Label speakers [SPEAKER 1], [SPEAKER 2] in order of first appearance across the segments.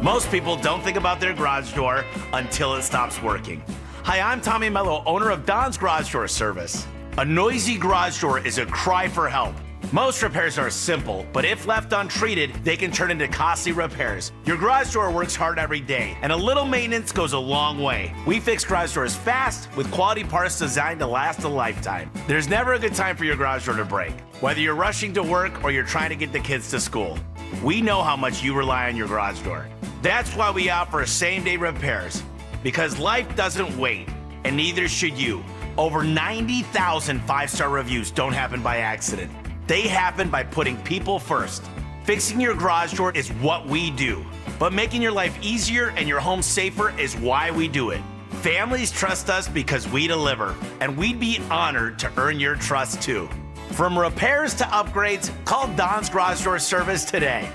[SPEAKER 1] Most people don't think about their garage door until it stops working. Hi, I'm Tommy Mello, owner of Don's Garage Door Service. A noisy garage door is a cry for help. Most repairs are simple, but if left untreated, they can turn into costly repairs. Your garage door works hard every day, and a little maintenance goes a long way. We fix garage doors fast with quality parts designed to last a lifetime. There's never a good time for your garage door to break, whether you're rushing to work or you're trying to get the kids to school. We know how much you rely on your garage door. That's why we offer same-day repairs, because life doesn't wait, and neither should you. Over 90,000 five-star reviews don't happen by accident. They happen by putting people first. Fixing your garage door is what we do, but making your life easier and your home safer is why we do it. Families trust us because we deliver, and we'd be honored to earn your trust too. From repairs to upgrades, call Don's Garage Door Service today.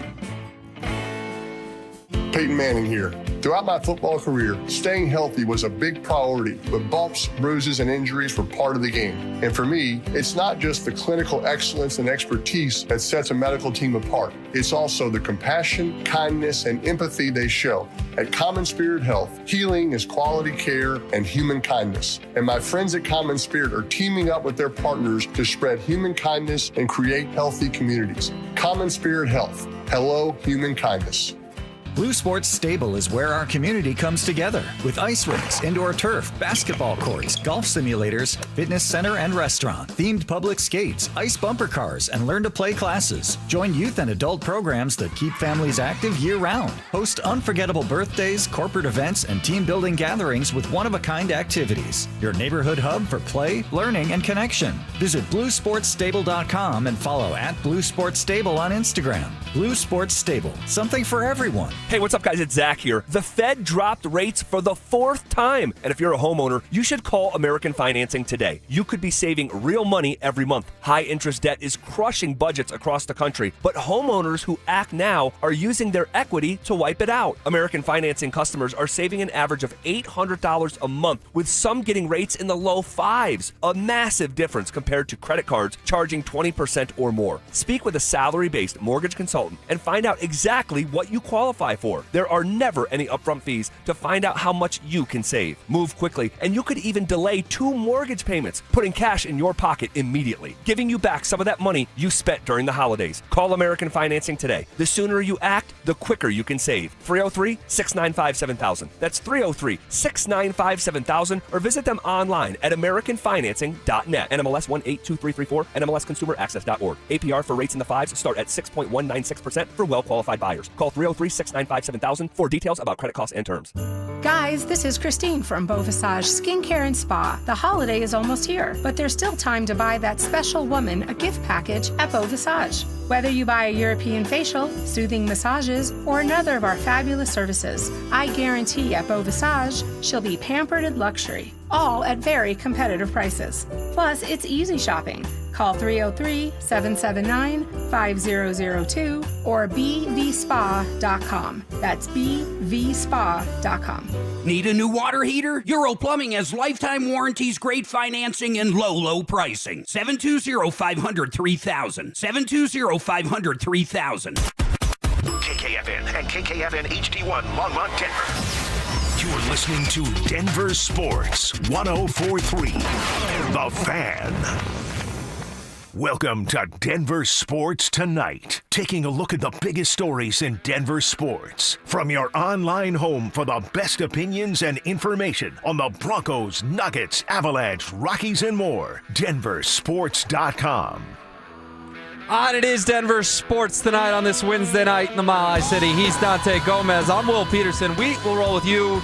[SPEAKER 2] Payton Manning here. Throughout my football career, staying healthy was a big priority, but bumps, bruises, and injuries were part of the game. And for me, it's not just the clinical excellence and expertise that sets a medical team apart. It's also the compassion, kindness, and empathy they show. At Common Spirit Health, healing is quality care and human kindness. And my friends at Common Spirit are teaming up with their partners to spread human kindness and create healthy communities. Common Spirit Health. Hello, human kindness.
[SPEAKER 3] Blue Sports Stable is where our community comes together with ice rinks, indoor turf, basketball courts, golf simulators, fitness center and restaurant, themed public skates, ice bumper cars, and learn to play classes. Join youth and adult programs that keep families active year-round. Host unforgettable birthdays, corporate events, and team-building gatherings with one-of-a-kind activities. Your neighborhood hub for play, learning, and connection. Visit BlueSportsStable.com and follow @BlueSportsStable on Instagram. Blue Sports Stable, something for everyone.
[SPEAKER 4] Hey, what's up, guys? It's Zach here. The Fed dropped rates for the 4th time. And if you're a homeowner, you should call American Financing today. You could be saving real money every month. High-interest debt is crushing budgets across the country. But homeowners who act now are using their equity to wipe it out. American Financing customers are saving an average of $800 a month, with some getting rates in the low fives. A massive difference compared to credit cards charging 20% or more. Speak with a salary-based mortgage consultant and find out exactly what you qualify for. There are never any upfront fees to find out how much you can save. Move quickly, and you could even delay 2 mortgage payments, putting cash in your pocket immediately, giving you back some of that money you spent during the holidays. Call American Financing today. The sooner you act, the quicker you can save. 303-695-7000. That's 303-695-7000, or visit them online at AmericanFinancing.net. NMLS 182334, NMLSConsumerAccess.org. APR for rates in the 5s start at 6.196% for well-qualified buyers. Call 303-695-7000 for details about credit costs and terms.
[SPEAKER 5] Guys, this is Christine from Beau Visage Skincare and Spa. The holiday is almost here, but there's still time to buy that special woman a gift package at Beau Visage. Whether you buy a European facial, soothing massages, or another of our fabulous services, I guarantee at Beau Visage she'll be pampered in luxury, all at very competitive prices. Plus, it's easy shopping. Call 303-779-5002 or bvspa.com. That's bvspa.com.
[SPEAKER 6] Need a new water heater? Euro Plumbing has lifetime warranties, great financing, and low pricing. 720-500-3000. 720-500-3000.
[SPEAKER 7] KKFN and KKFN HD1 Longmont, Denver. You're listening to Denver Sports 104.3. The Fan. Welcome to Denver Sports Tonight, taking a look at the biggest stories in Denver sports. From your online home for the best opinions and information on the Broncos, Nuggets, Avalanche, Rockies, and more. DenverSports.com.
[SPEAKER 8] And it is Denver Sports Tonight on this Wednesday night in the Mile High City. He's Dante Gomez. I'm Will Peterson. We will roll with you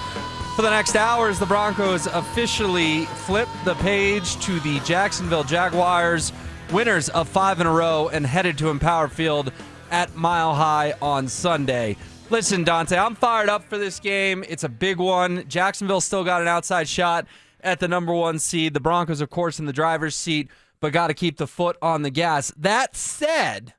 [SPEAKER 8] for the next hours. The Broncos officially flip the page to the Jacksonville Jaguars, winners of 5 in a row, and headed to Empower Field at Mile High on Sunday. Listen, Dante, I'm fired up for this game. It's a big one. Jacksonville still got an outside shot at the number 1 seed. The Broncos, of course, in the driver's seat, but got to keep the foot on the gas. That said,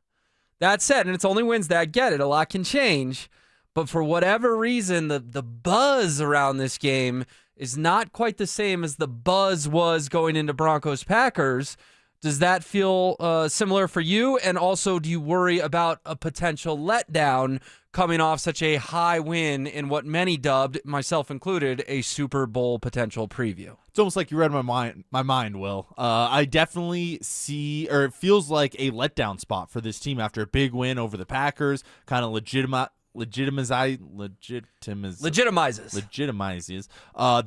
[SPEAKER 8] and it's only Wednesday, I get it, a lot can change, but for whatever reason, the buzz around this game is not quite the same as the buzz was going into Broncos-Packers. Does that feel similar for you? And also, do you worry about a potential letdown coming off such a high win in what many dubbed, myself included, a Super Bowl potential preview.
[SPEAKER 9] It's almost like you read my mind, Will. I definitely see, or it feels like a letdown spot for this team after a big win over the Packers, kind of legitimizes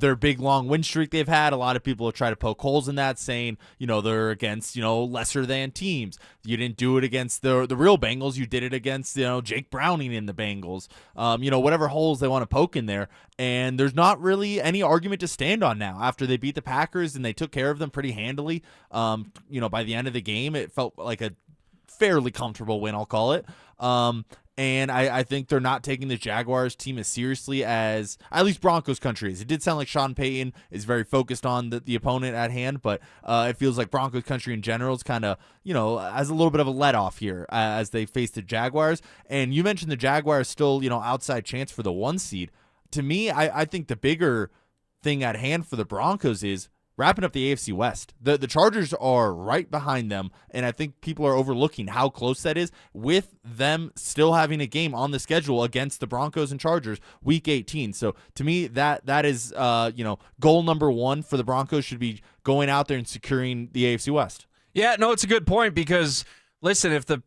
[SPEAKER 9] their big long win streak they've had. A lot of people have tried to poke holes in that, saying, they're against, lesser than teams. You didn't do it against the real Bengals. You did it against, Jake Browning in the Bengals. Whatever holes they want to poke in there. And there's not really any argument to stand on now after they beat the Packers and they took care of them pretty handily. By the end of the game, it felt like a fairly comfortable win, I'll call it. And I think they're not taking the Jaguars team as seriously as at least Broncos country is. It did sound like Sean Payton is very focused on the opponent at hand, but it feels like Broncos country in general is kind of, has a little bit of a let-off here as they face the Jaguars. And you mentioned the Jaguars still, outside chance for the 1 seed. To me, I think the bigger thing at hand for the Broncos is wrapping up the AFC West. The Chargers are right behind them, and I think people are overlooking how close that is with them still having a game on the schedule against the Broncos and Chargers Week 18. So to me, that is goal number 1 for the Broncos should be going out there and securing the AFC West.
[SPEAKER 8] Yeah, no, it's a good point because listen, if the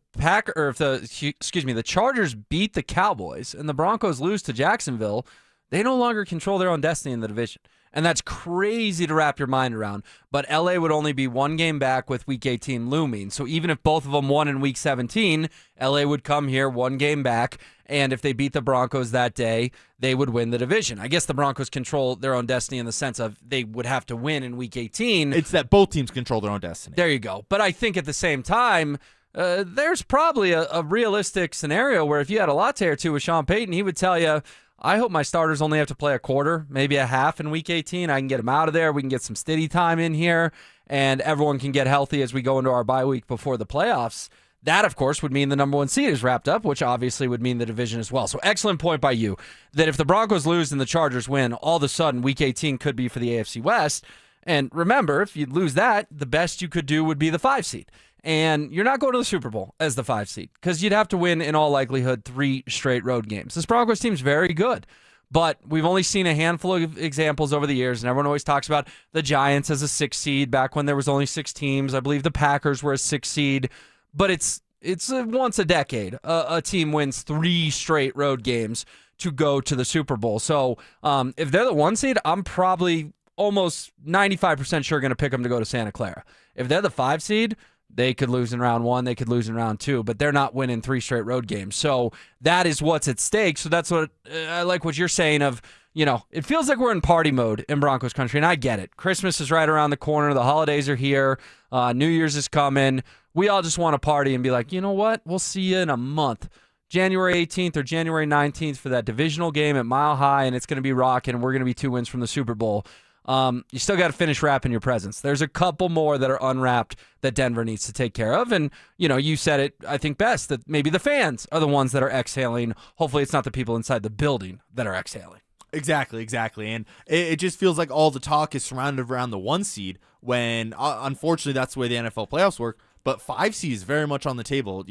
[SPEAKER 8] Chargers beat the Cowboys and the Broncos lose to Jacksonville, they no longer control their own destiny in the division. And that's crazy to wrap your mind around. But LA would only be 1 game back with Week 18 looming. So even if both of them won in Week 17, LA would come here 1 game back. And if they beat the Broncos that day, they would win the division. I guess the Broncos control their own destiny in the sense of they would have to win in Week 18.
[SPEAKER 9] It's that both teams control their own destiny.
[SPEAKER 8] There you go. But I think at the same time, there's probably a realistic scenario where if you had a latte or two with Sean Payton, he would tell you, I hope my starters only have to play a quarter, maybe a half in Week 18. I can get them out of there. We can get some steady time in here, and everyone can get healthy as we go into our bye week before the playoffs. That, of course, would mean the number 1 seed is wrapped up, which obviously would mean the division as well. So excellent point by you that if the Broncos lose and the Chargers win, all of a sudden Week 18 could be for the AFC West. And remember, if you lose that, the best you could do would be the 5 seed. And you're not going to the Super Bowl as the 5 seed because you'd have to win, in all likelihood, 3 straight road games. This Broncos team's very good, but we've only seen a handful of examples over the years, and everyone always talks about the Giants as a 6 seed back when there was only 6 teams. I believe the Packers were a 6 seed, but it's once a decade a team wins 3 straight road games to go to the Super Bowl. So if they're the 1 seed, I'm probably almost 95% sure going to pick them to go to Santa Clara. If they're the 5 seed, they could lose in round 1, they could lose in round 2, but they're not winning 3 straight road games. So that is what's at stake. So that's what I like what you're saying of, it feels like we're in party mode in Broncos country, and I get it. Christmas is right around the corner. The holidays are here. New Year's is coming. We all just want to party and be like, you know what? We'll see you in a month. January 18th or January 19th for that divisional game at Mile High, and it's going to be rocking, and we're going to be 2 wins from the Super Bowl. You still got to finish wrapping your presents. There's a couple more that are unwrapped that Denver needs to take care of. And, you said it, I think, best, that maybe the fans are the ones that are exhaling. Hopefully it's not the people inside the building that are exhaling.
[SPEAKER 9] Exactly. And it just feels like all the talk is surrounded around the 1 seed when, unfortunately, that's the way the NFL playoffs work. But 5 seed is very much on the table,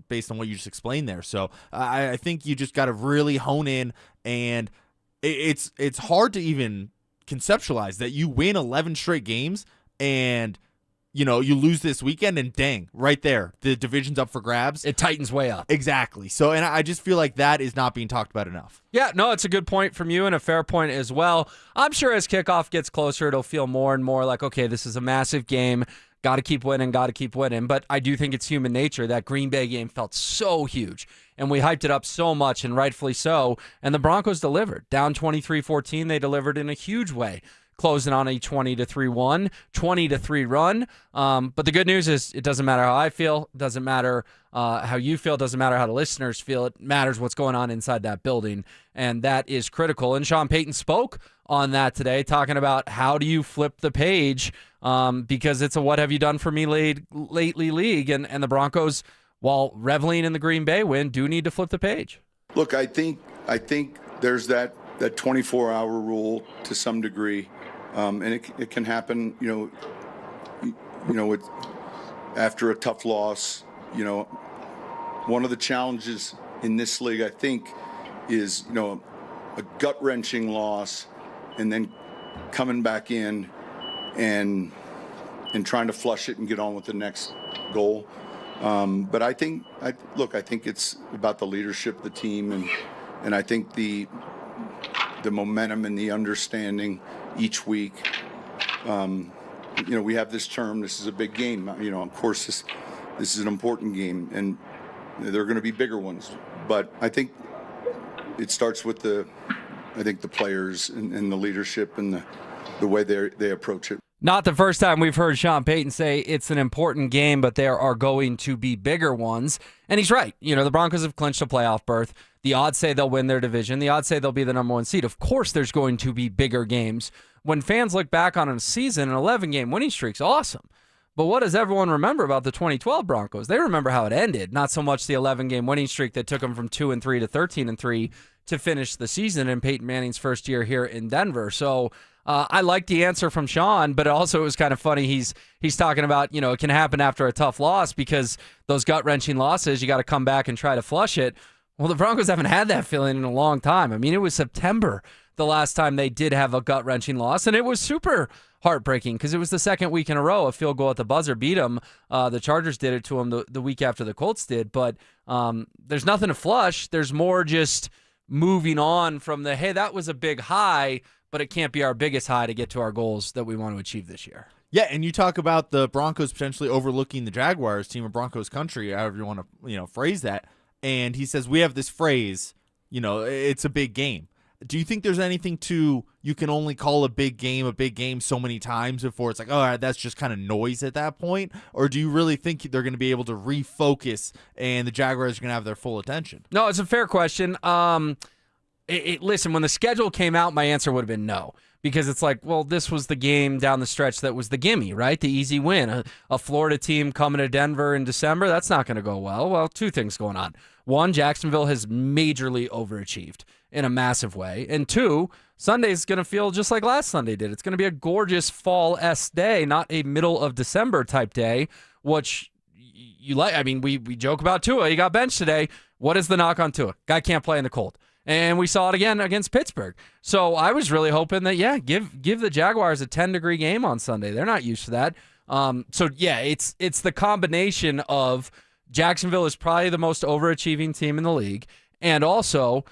[SPEAKER 9] based on what you just explained there. So I think you just got to really hone in, and it's hard to even conceptualize that you win 11 straight games and you lose this weekend and dang, right there, the division's up for grabs.
[SPEAKER 8] It tightens way up.
[SPEAKER 9] Exactly. So, and I just feel like that is not being talked about enough.
[SPEAKER 8] Yeah, no, it's a good point from you and a fair point as well. I'm sure as kickoff gets closer, it'll feel more and more like, okay, this is a massive game. Got to keep winning. But I do think it's human nature. That Green Bay game felt so huge, and we hyped it up so much, and rightfully so. And the Broncos delivered. Down 23-14, they delivered in a huge way, closing on a 20-3 run. But the good news is it doesn't matter how I feel. It doesn't matter how you feel. It doesn't matter how the listeners feel. It matters what's going on inside that building, and that is critical. And Sean Payton spoke on that today, talking about how do you flip the page, because it's a what have you done for me lately league, and the Broncos, while reveling in the Green Bay win, do need to flip the page.
[SPEAKER 10] Look, I think there's that 24-hour rule to some degree, and it can happen, after a tough loss. One of the challenges in this league, I think, is, a gut-wrenching loss and then coming back in and trying to flush it and get on with the next goal. But I think it's about the leadership of the team, and I think the momentum and the understanding each week. We have this term, this is a big game. Of course, this is an important game, and there are going to be bigger ones. But I think it starts with the players and the leadership and the way they approach it.
[SPEAKER 8] Not the first time we've heard Sean Payton say it's an important game, but there are going to be bigger ones. And he's right. The Broncos have clinched a playoff berth. The odds say they'll win their division. The odds say they'll be the number one seed. Of course there's going to be bigger games. When fans look back on a season, an 11-game winning streak's awesome. But what does everyone remember about the 2012 Broncos? They remember how it ended, not so much the 11-game winning streak that took them from 2-3 to 13-3 to finish the season in Peyton Manning's first year here in Denver. So I like the answer from Sean, but also it was kind of funny. He's talking about, it can happen after a tough loss because those gut-wrenching losses, you got to come back and try to flush it. Well, the Broncos haven't had that feeling in a long time. I mean, it was September the last time they did have a gut-wrenching loss, and it was super heartbreaking because it was the second week in a row a field goal at the buzzer beat them. The Chargers did it to them the week after the Colts did, but there's nothing to flush. There's more just moving on from hey, that was a big high, but it can't be our biggest high to get to our goals that we want to achieve this year.
[SPEAKER 9] Yeah, and you talk about the Broncos potentially overlooking the Jaguars, team of Broncos country, however you want to phrase that. And he says, we have this phrase, it's a big game. Do you think there's anything to you can only call a big game so many times before it's like, all right, that's just kind of noise at that point? Or do you really think they're going to be able to refocus and the Jaguars are going to have their full attention?
[SPEAKER 8] No, it's a fair question. Listen, when the schedule came out, my answer would have been no. Because it's like, well, this was the game down the stretch that was the gimme, right? The easy win. A Florida team coming to Denver in December, that's not going to go well. Well, two things going on. One, Jacksonville has majorly overachieved in a massive way. And two, Sunday's going to feel just like last Sunday did. It's going to be a gorgeous fall-esque day, not a middle of December type day, which you like. I mean, we joke about Tua. He got benched today. What is the knock on Tua? Guy can't play in the cold. And we saw it again against Pittsburgh. So I was really hoping that, give the Jaguars a 10-degree game on Sunday. They're not used to that. It's the combination of Jacksonville is probably the most overachieving team in the league. And also,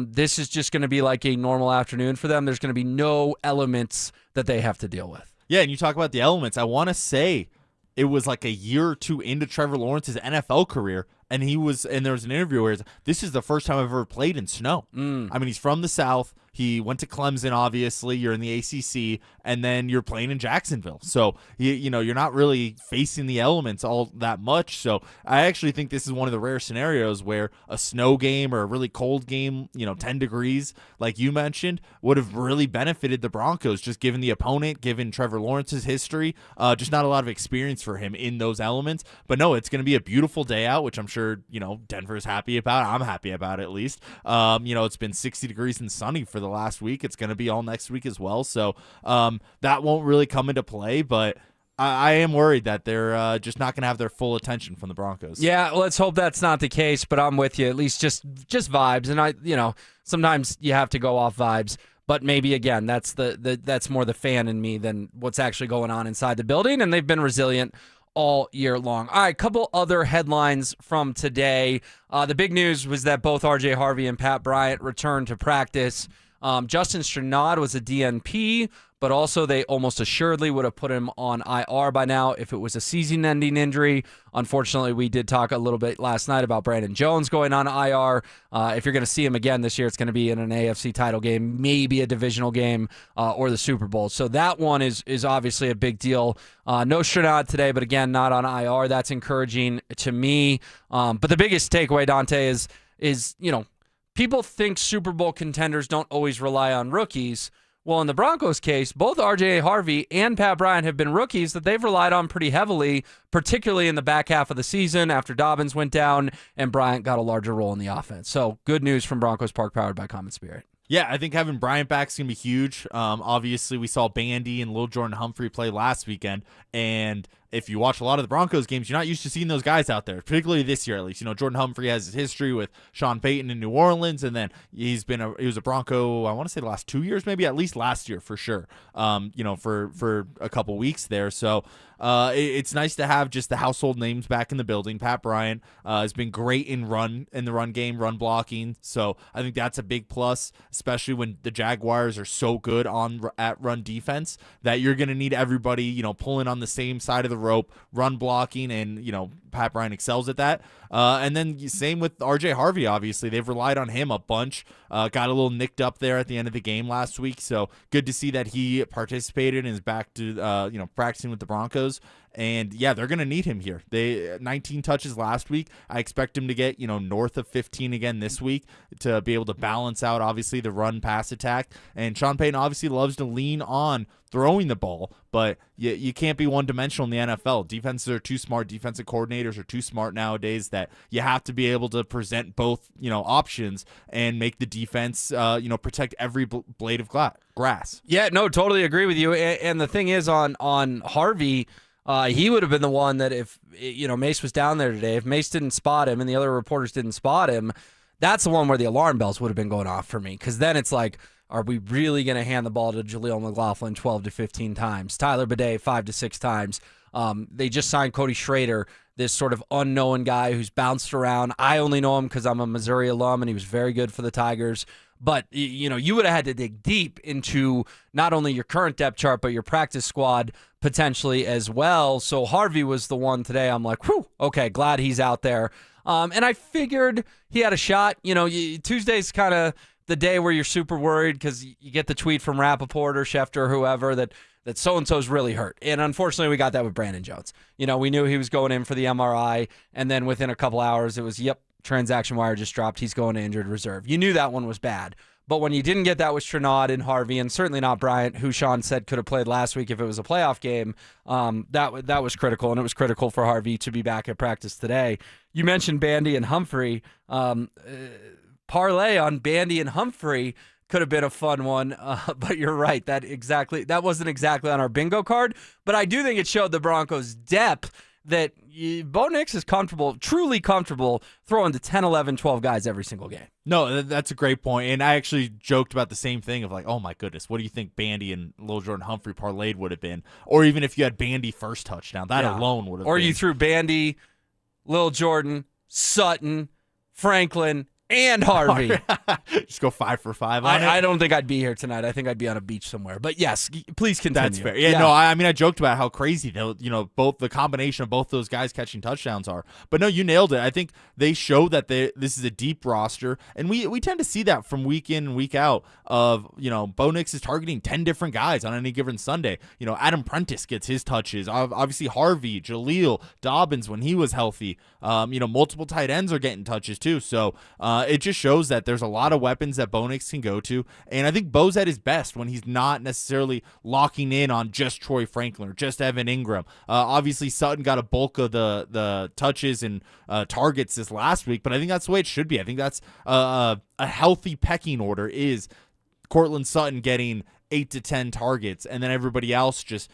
[SPEAKER 8] this is just going to be like a normal afternoon for them. There's going to be no elements that they have to deal with.
[SPEAKER 9] Yeah, and you talk about the elements. I want to say it was like a year or two into Trevor Lawrence's NFL career, and there was an interview where this is the first time I've ever played in snow. I mean, he's from the South. He went to Clemson, obviously. You're in the ACC, and then you're playing in Jacksonville. So, you're not really facing the elements all that much. So I actually think this is one of the rare scenarios where a snow game or a really cold game, 10 degrees, like you mentioned, would have really benefited the Broncos, just given the opponent, given Trevor Lawrence's history, just not a lot of experience for him in those elements. But no, it's going to be a beautiful day out, which I'm sure, Denver's happy about. I'm happy about it, at least. It's been 60 degrees and sunny for the last week. It's going to be all next week as well. So that won't really come into play, but I am worried that they're just not going to have their full attention from the Broncos.
[SPEAKER 8] Yeah, let's hope that's not the case, but I'm with you. At least just vibes. And sometimes you have to go off vibes, but maybe again, that's more the fan in me than what's actually going on inside the building, and they've been resilient all year long. All right, couple other headlines from today. The big news was that both R.J. Harvey and Pat Bryant returned to practice. Justin Strnad was a DNP, but also they almost assuredly would have put him on IR by now if it was a season-ending injury. Unfortunately, we did talk a little bit last night about Brandon Jones going on IR. If you're going to see him again this year, it's going to be in an AFC title game, maybe a divisional game, or the Super Bowl. So that one is obviously a big deal. No Strnad today, but again, not on IR. That's encouraging to me. But the biggest takeaway, Dante, is people think Super Bowl contenders don't always rely on rookies. Well, in the Broncos case, both R.J. Harvey and Pat Bryant have been rookies that they've relied on pretty heavily, particularly in the back half of the season after Dobbins went down and Bryant got a larger role in the offense. So good news from Broncos Park, powered by Common Spirit.
[SPEAKER 9] Yeah, I think having Bryant back is going to be huge. Obviously, we saw Bandy and Lil Jordan Humphrey play last weekend, and if you watch a lot of the Broncos games, you're not used to seeing those guys out there, particularly this year at least. Jordan Humphrey has his history with Sean Payton in New Orleans, and then he was a Bronco, I want to say the last 2 years, maybe at least last year for sure, for a couple weeks there. So it's nice to have just the household names back in the building. Pat Bryant has been great in the run game, run blocking. So I think that's a big plus, especially when the Jaguars are so good at run defense that you're going to need everybody, pulling on the same side of the rope, run blocking, and Pat Bryant excels at that. And then same with RJ Harvey. Obviously, they've relied on him a bunch. Got a little nicked up there at the end of the game last week, so good to see that he participated and is back to practicing with the Broncos. And yeah, they're going to need him here. They 19 touches last week. I expect him to get north of 15 again this week to be able to balance out obviously the run pass attack. And Sean Payton obviously loves to lean on throwing the ball, but you can't be one-dimensional in the NFL. Defenses are too smart. Defensive coordinators are too smart nowadays that you have to be able to present both options and make the defense protect every blade of grass.
[SPEAKER 8] Yeah, no, totally agree with you. And the thing is on Harvey, he would have been the one that if Mace was down there today, if Mace didn't spot him and the other reporters didn't spot him, that's the one where the alarm bells would have been going off for me, because then it's like, are we really going to hand the ball to Jaleel McLaughlin 12 to 15 times? Tyler Bidet 5 to 6 times. They just signed Cody Schrader, this sort of unknown guy who's bounced around. I only know him because I'm a Missouri alum, and he was very good for the Tigers. But, you would have had to dig deep into not only your current depth chart, but your practice squad potentially as well. So Harvey was the one today. I'm like, whew, okay, glad he's out there. And I figured he had a shot. Tuesday's kind of the day where you're super worried because you get the tweet from Rappaport or Schefter or whoever that so-and-so's really hurt. And unfortunately, we got that with Brandon Jones. We knew he was going in for the MRI, and then within a couple hours, it was, transaction wire just dropped. He's going to injured reserve. You knew that one was bad. But when you didn't get that with Trenard and Harvey, and certainly not Bryant, who Sean said could have played last week if it was a playoff game, that was critical, and it was critical for Harvey to be back at practice today. You mentioned Bandy and Humphrey. Parlay on Bandy and Humphrey could have been a fun one, but you're right. That wasn't exactly on our bingo card, but I do think it showed the Broncos' depth that Bo Nix is truly comfortable throwing to 10, 11, 12 guys every single game.
[SPEAKER 9] No, that's a great point. And I actually joked about the same thing of like, oh my goodness, what do you think Bandy and Lil Jordan Humphrey parlayed would have been? Or even if you had Bandy first touchdown, that alone would have been.
[SPEAKER 8] Or you threw Bandy, Lil Jordan, Sutton, Franklin, and Harvey.
[SPEAKER 9] Just go 5 for 5 on it.
[SPEAKER 8] I don't think I'd be here tonight. I think I'd be on a beach somewhere. But yes, please continue.
[SPEAKER 9] That's fair. Yeah. No, I joked about how crazy both the combination of both those guys catching touchdowns are. But no, you nailed it. I think they show that this is a deep roster, and we tend to see that from week in and week out of, Bo Nix is targeting 10 different guys on any given Sunday. Adam Prentice gets his touches. Obviously Harvey, Jaleel, Dobbins when he was healthy. Multiple tight ends are getting touches too. So it just shows that there's a lot of weapons that Bo Nix can go to. And I think Bo's at his best when he's not necessarily locking in on just Troy Franklin or just Evan Ingram. Obviously, Sutton got a bulk of the touches and targets this last week, but I think that's the way it should be. I think that's a healthy pecking order is Cortland Sutton getting 8 to 10 targets, and then everybody else just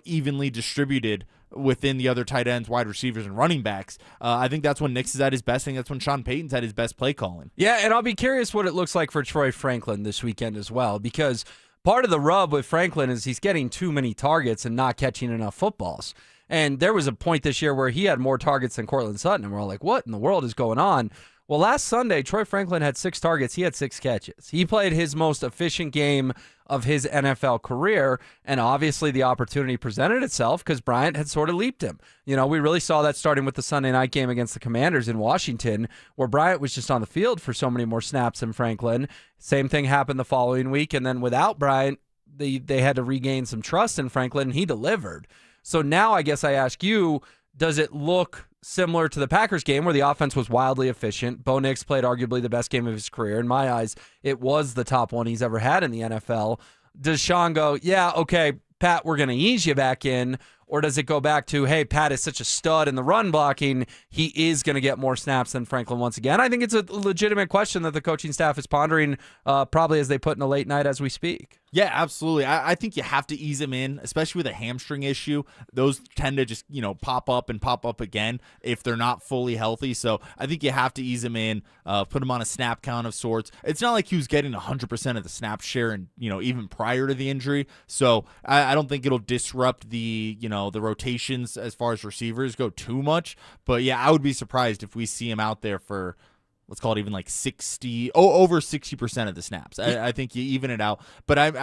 [SPEAKER 9] evenly distributed within the other tight ends, wide receivers, and running backs. I think that's when Nix is at his best. I think that's when Sean Payton's at his best play calling.
[SPEAKER 8] Yeah, and I'll be curious what it looks like for Troy Franklin this weekend as well, because part of the rub with Franklin is he's getting too many targets and not catching enough footballs. And there was a point this year where he had more targets than Cortland Sutton, and we're all like, what in the world is going on? Well, last Sunday, Troy Franklin had 6 targets. He had 6 catches. He played his most efficient game of his NFL career, and obviously the opportunity presented itself because Bryant had sort of leaped him. We really saw that starting with the Sunday night game against the Commanders in Washington, where Bryant was just on the field for so many more snaps than Franklin. Same thing happened the following week, and then without Bryant, they had to regain some trust in Franklin, and he delivered. So now I guess I ask you, does it look similar to the Packers game where the offense was wildly efficient? Bo Nix played arguably the best game of his career. In my eyes, it was the top one he's ever had in the NFL. Does Sean go, yeah, okay, Pat, we're going to ease you back in? Or does it go back to, hey, Pat is such a stud in the run blocking, he is going to get more snaps than Franklin once again? I think it's a legitimate question that the coaching staff is pondering probably as they put in a late night as we speak.
[SPEAKER 9] Yeah, absolutely. I think you have to ease him in, especially with a hamstring issue. Those tend to just, pop up and pop up again if they're not fully healthy. So I think you have to ease him in, put him on a snap count of sorts. It's not like he was getting 100% of the snap share and, even prior to the injury. So I don't think it'll disrupt the, the rotations as far as receivers go too much. But yeah, I would be surprised if we see him out there for, let's call it even like over 60% of the snaps. I think you even it out. But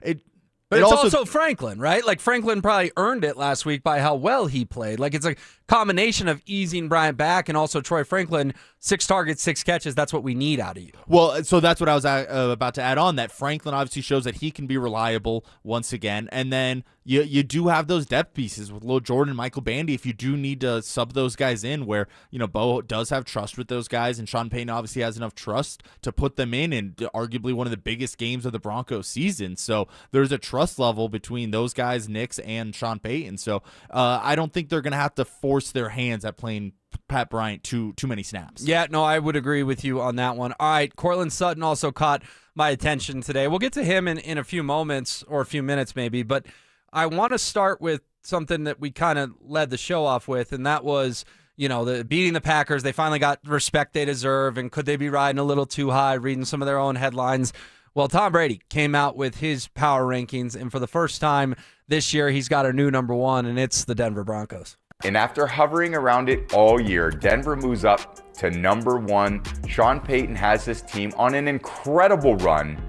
[SPEAKER 8] it's also Franklin, right? Like Franklin probably earned it last week by how well he played. Like it's a combination of easing Bryant back and also Troy Franklin, 6 targets, 6 catches. That's what we need out of you.
[SPEAKER 9] Well, so that's what I was about to add on, that Franklin obviously shows that he can be reliable once again. And then you do have those depth pieces with Lil Jordan, Michael Bandy, if you do need to sub those guys in where, Bo does have trust with those guys and Sean Payton obviously has enough trust to put them in arguably one of the biggest games of the Broncos season. So there's a trust level between those guys, Nix and Sean Payton. So I don't think they're going to have to force their hands at playing Pat Bryant too many snaps.
[SPEAKER 8] Yeah, no, I would agree with you on that one. All right, Cortland Sutton also caught my attention today. We'll get to him in a few moments or a few minutes maybe, but I want to start with something that we kind of led the show off with, and that was, the beating the Packers. They finally got respect they deserve, and could they be riding a little too high, reading some of their own headlines? Well, Tom Brady came out with his power rankings, and for the first time this year, he's got a new number 1, and it's the Denver Broncos.
[SPEAKER 11] And after hovering around it all year, Denver moves up to number 1. Sean Payton has this team on an incredible run,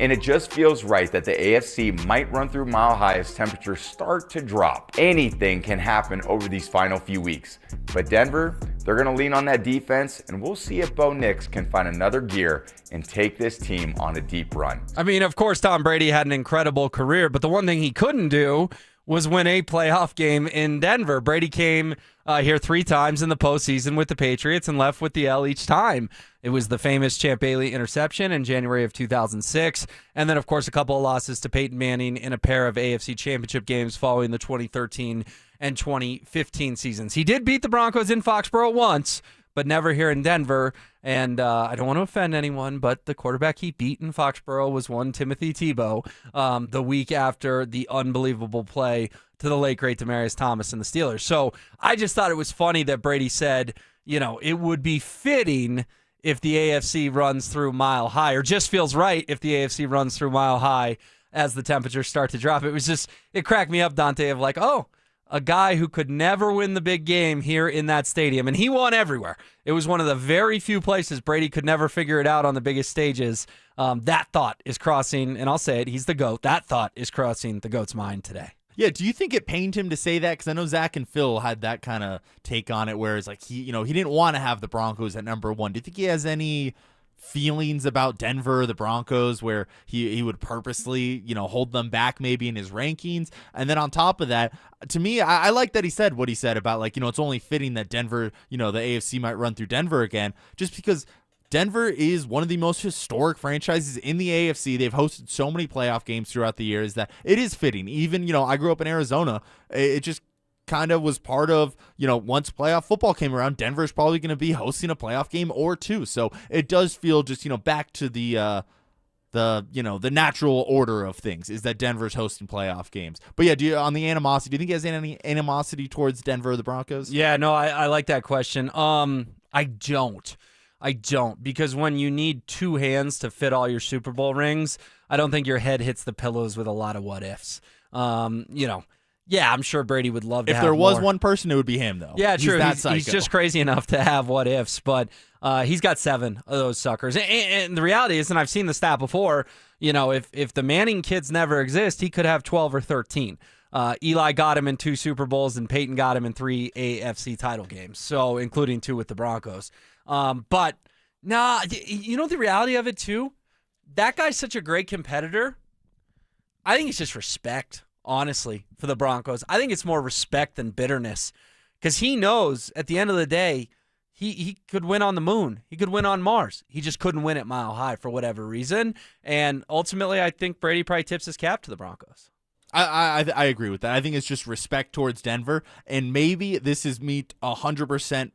[SPEAKER 11] and it just feels right that the AFC might run through mile high as temperatures start to drop. Anything can happen over these final few weeks. But Denver, they're going to lean on that defense, and we'll see if Bo Nix can find another gear and take this team on a deep run.
[SPEAKER 8] I mean, of course, Tom Brady had an incredible career, but the one thing he couldn't do was win a playoff game in Denver. Brady came here 3 times in the postseason with the Patriots and left with the L each time. It was the famous Champ Bailey interception in January of 2006, and then, of course, a couple of losses to Peyton Manning in a pair of AFC Championship games following the 2013 and 2015 seasons. He did beat the Broncos in Foxborough once, but never here in Denver. And I don't want to offend anyone, but the quarterback he beat in Foxborough was one Timothy Tebow the week after the unbelievable play to the late, great Demaryius Thomas and the Steelers. So I just thought it was funny that Brady said, it would be fitting if the AFC runs through mile high, or just feels right if the AFC runs through mile high as the temperatures start to drop. It cracked me up, Dante, of like, oh, a guy who could never win the big game here in that stadium, and he won everywhere. It was one of the very few places Brady could never figure it out on the biggest stages. That thought is crossing, and I'll say it, he's the GOAT. That thought is crossing the GOAT's mind today.
[SPEAKER 9] Yeah, do you think it pained him to say that? Because I know Zach and Phil had that kind of take on it, where it's like he didn't want to have the Broncos at number 1. Do you think he has any feelings about Denver, the Broncos, where he would purposely, hold them back maybe in his rankings? And then on top of that, to me, I like that he said what he said about, like, it's only fitting that Denver, the AFC might run through Denver again, just because Denver is one of the most historic franchises in the AFC. They've hosted so many playoff games throughout the years that it is fitting. Even, I grew up in Arizona. It just kind of was part of, once playoff football came around, Denver's probably going to be hosting a playoff game or 2. So it does feel just, back to the natural order of things is that Denver's hosting playoff games. But yeah, on the animosity, do you think he has any animosity towards Denver or the Broncos?
[SPEAKER 8] Yeah, no, I like that question. I don't, because when you need 2 hands to fit all your Super Bowl rings, I don't think your head hits the pillows with a lot of what ifs. Yeah, I'm sure Brady would love to have
[SPEAKER 9] If there was
[SPEAKER 8] more.
[SPEAKER 9] one person, it would be him, though.
[SPEAKER 8] Yeah, true. He's just crazy enough to have what ifs, but he's got 7 of those suckers. And the reality is, and I've seen the stat before, if the Manning kids never exist, he could have 12 or 13. Eli got him in 2 Super Bowls, and Peyton got him in 3 AFC title games, so including 2 with the Broncos. But, the reality of it, too, that guy's such a great competitor. I think it's just respect, honestly, for the Broncos. I think it's more respect than bitterness, because he knows at the end of the day, he could win on the moon. He could win on Mars. He just couldn't win at Mile High for whatever reason. And ultimately, I think Brady probably tips his cap to the Broncos.
[SPEAKER 9] I agree with that. I think it's just respect towards Denver, and maybe this is me 100%,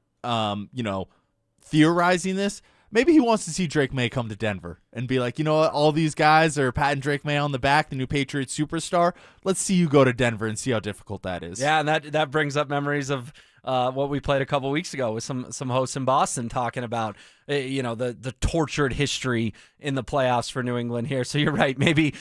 [SPEAKER 9] theorizing this. Maybe he wants to see Drake May come to Denver and be like, you know what, all these guys are patting Drake May on the back, the new Patriots superstar. Let's see you go to Denver and see how difficult that is.
[SPEAKER 8] Yeah, and that brings up memories of what we played a couple weeks ago with some hosts in Boston talking about the tortured history in the playoffs for New England here. So you're right. Maybe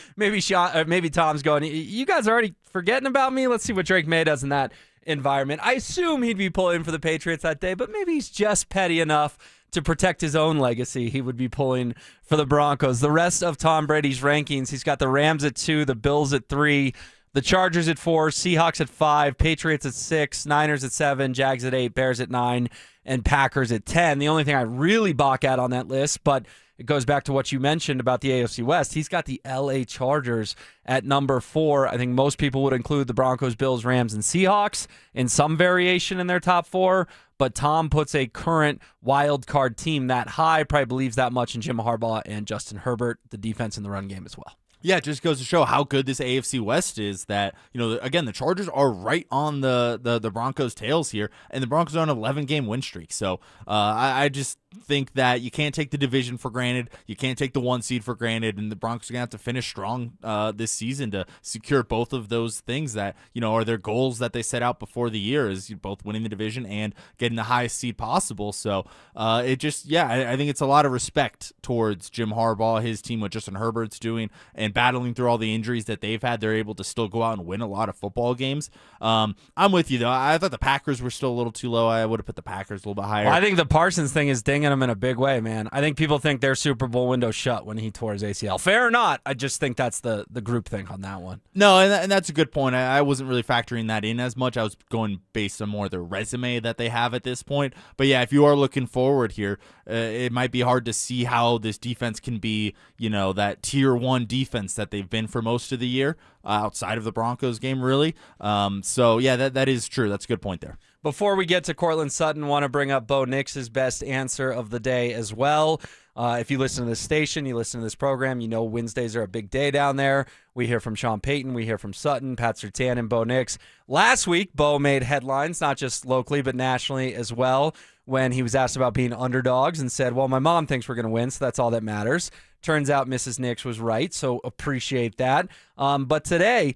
[SPEAKER 8] Tom's going, you guys are already forgetting about me. Let's see what Drake May does in that environment. I assume he'd be pulling for the Patriots that day, but maybe he's just petty enough to protect his own legacy. He would be pulling for the Broncos. The rest of Tom Brady's rankings, he's got the Rams at 2, the Bills at 3, the Chargers at 4, Seahawks at 5, Patriots at 6, Niners at 7, Jags at 8, Bears at 9, and Packers at 10. The only thing I really balk at on that list, but it goes back to what you mentioned about the AFC West. He's got the LA Chargers at number 4. I think most people would include the Broncos, Bills, Rams, and Seahawks in some variation in their top 4. But Tom puts a current wild card team that high, probably believes that much in Jim Harbaugh and Justin Herbert, the defense in the run game as well.
[SPEAKER 9] Yeah, it just goes to show how good this AFC West is that, again, the Chargers are right on the Broncos' tails here, and the Broncos are on an 11-game win streak. So I just think that you can't take the division for granted. You can't take the 1 seed for granted, and the Broncos are going to have to finish strong this season to secure both of those things that, are their goals that they set out before the year, is both winning the division and getting the highest seed possible. So I think it's a lot of respect towards Jim Harbaugh, his team, what Justin Herbert's doing, and battling through all the injuries that they've had. They're able to still go out and win a lot of football games. I'm with you, though. I thought the Packers were still a little too low. I would have put the Packers a little bit higher.
[SPEAKER 8] Well, I think the Parsons thing is dinging him in a big way, man. I think people think their Super Bowl window shut when he tore his ACL. Fair or not, I just think that's the group thing on that one.
[SPEAKER 9] No, and that's a good point. I wasn't really factoring that in as much. I was going based on more the resume that they have at this point. But yeah, if you are looking forward here, it might be hard to see how this defense can be, that tier 1 defense that they've been for most of the year outside of the Broncos game, really. So yeah, that is true. That's a good point there.
[SPEAKER 8] Before we get to Cortland Sutton, want to bring up Bo Nix's best answer of the day as well. If you listen to this station, you listen to this program, Wednesdays are a big day down there. We hear from Sean Payton, we hear from Sutton, Pat Surtain, and Bo Nix. Last week, Bo made headlines, not just locally, but nationally as well, when he was asked about being underdogs and said, well, my mom thinks we're going to win, so that's all that matters. Turns out Mrs. Nix was right, so appreciate that. But today,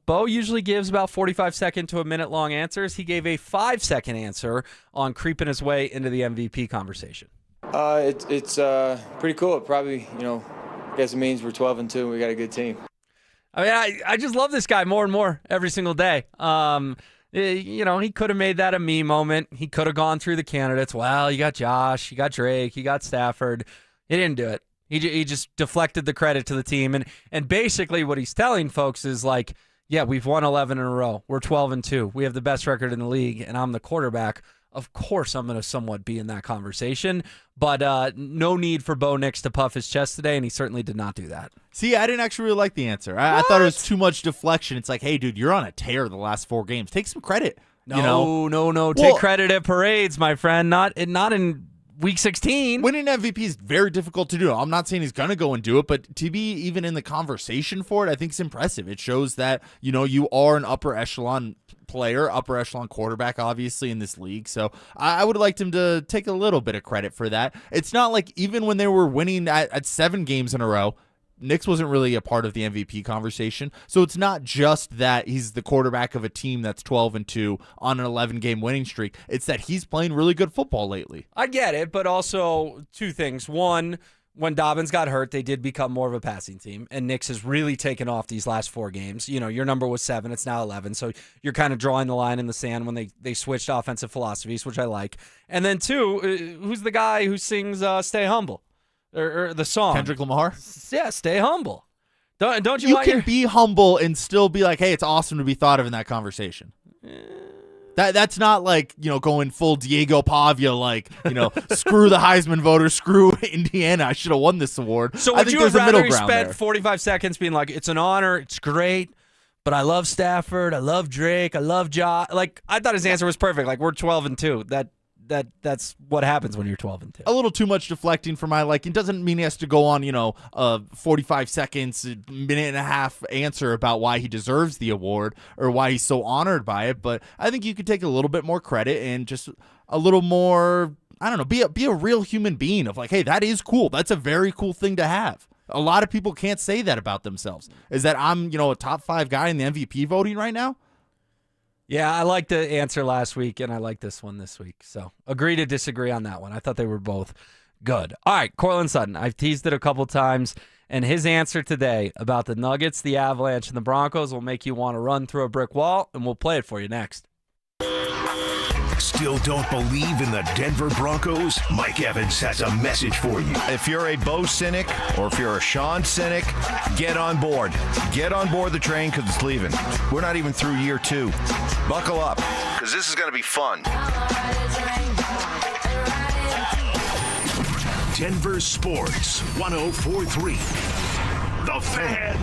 [SPEAKER 8] Bo usually gives about 45-second to a minute-long answers. He gave a 5-second answer on creeping his way into the MVP conversation.
[SPEAKER 12] It's pretty cool. It probably, I guess it means we're 12-2 and we got a good team.
[SPEAKER 8] I mean, I just love this guy more and more every single day. He could have made that a me moment. He could have gone through the candidates. Well, you got Josh, you got Drake, you got Stafford. He didn't do it. He just deflected the credit to the team. And basically what he's telling folks is like, yeah, we've won 11 in a row. We're 12-2. We have the best record in the league, and I'm the quarterback. Of course I'm going to somewhat be in that conversation, but no need for Bo Nix to puff his chest today, and he certainly did not do that.
[SPEAKER 9] See, I didn't actually really like the answer. I thought it was too much deflection. It's like, hey, dude, you're on a tear the last 4 games. Take some credit.
[SPEAKER 8] No. Take credit at parades, my friend. Not in Week 16.
[SPEAKER 9] Winning MVP is very difficult to do. I'm not saying he's going to go and do it, but to be even in the conversation for it, I think it's impressive. It shows that, you are an upper echelon player, upper echelon quarterback, obviously, in this league. So I would have liked him to take a little bit of credit for that. It's not like even when they were winning at 7 games in a row, Nix wasn't really a part of the MVP conversation. So it's not just that he's the quarterback of a team that's 12-2 on an 11-game winning streak. It's that he's playing really good football lately.
[SPEAKER 8] I get it, but also 2 things. One, when Dobbins got hurt, they did become more of a passing team, and Nix has really taken off these last 4 games. Your number was 7, it's now 11, so you're kind of drawing the line in the sand when they switched offensive philosophies, which I like. And then 2, who's the guy who sings Stay Humble? Or the song.
[SPEAKER 9] Kendrick Lamar?
[SPEAKER 8] Yeah, stay humble. Don't you
[SPEAKER 9] You
[SPEAKER 8] want
[SPEAKER 9] can be humble and still be like, hey, it's awesome to be thought of in that conversation. That's not like, going full Diego Pavia, like, screw the Heisman voter, screw Indiana. I should have won this award.
[SPEAKER 8] So would you have rather he spent 45 seconds being like, it's an honor, it's great, but I love Stafford, I love Drake, I love Josh. Like, I thought his answer was perfect. Like, we're 12-2. that's what happens when you're 12-2.
[SPEAKER 9] A little too much deflecting for my liking. Doesn't mean he has to go on, a 45 seconds, minute and a half answer about why he deserves the award or why he's so honored by it. But I think you could take a little bit more credit and just a little more, I don't know, be a real human being of like, hey, that is cool. That's a very cool thing to have. A lot of people can't say that about themselves. Is that I'm, a top 5 guy in the MVP voting right now?
[SPEAKER 8] Yeah, I liked the answer last week, and I like this one this week. So agree to disagree on that one. I thought they were both good. All right, Cortland Sutton. I've teased it a couple times, and his answer today about the Nuggets, the Avalanche, and the Broncos will make you want to run through a brick wall, and we'll play it for you next.
[SPEAKER 7] Still don't believe in the Denver Broncos? Mike Evans has a message for you.
[SPEAKER 13] If you're a Bo cynic or if you're a Sean cynic, get on board. Get on board the train because it's leaving. We're not even through year 2. Buckle up because this is going to be fun.
[SPEAKER 7] Denver Sports 104.3. The Fan.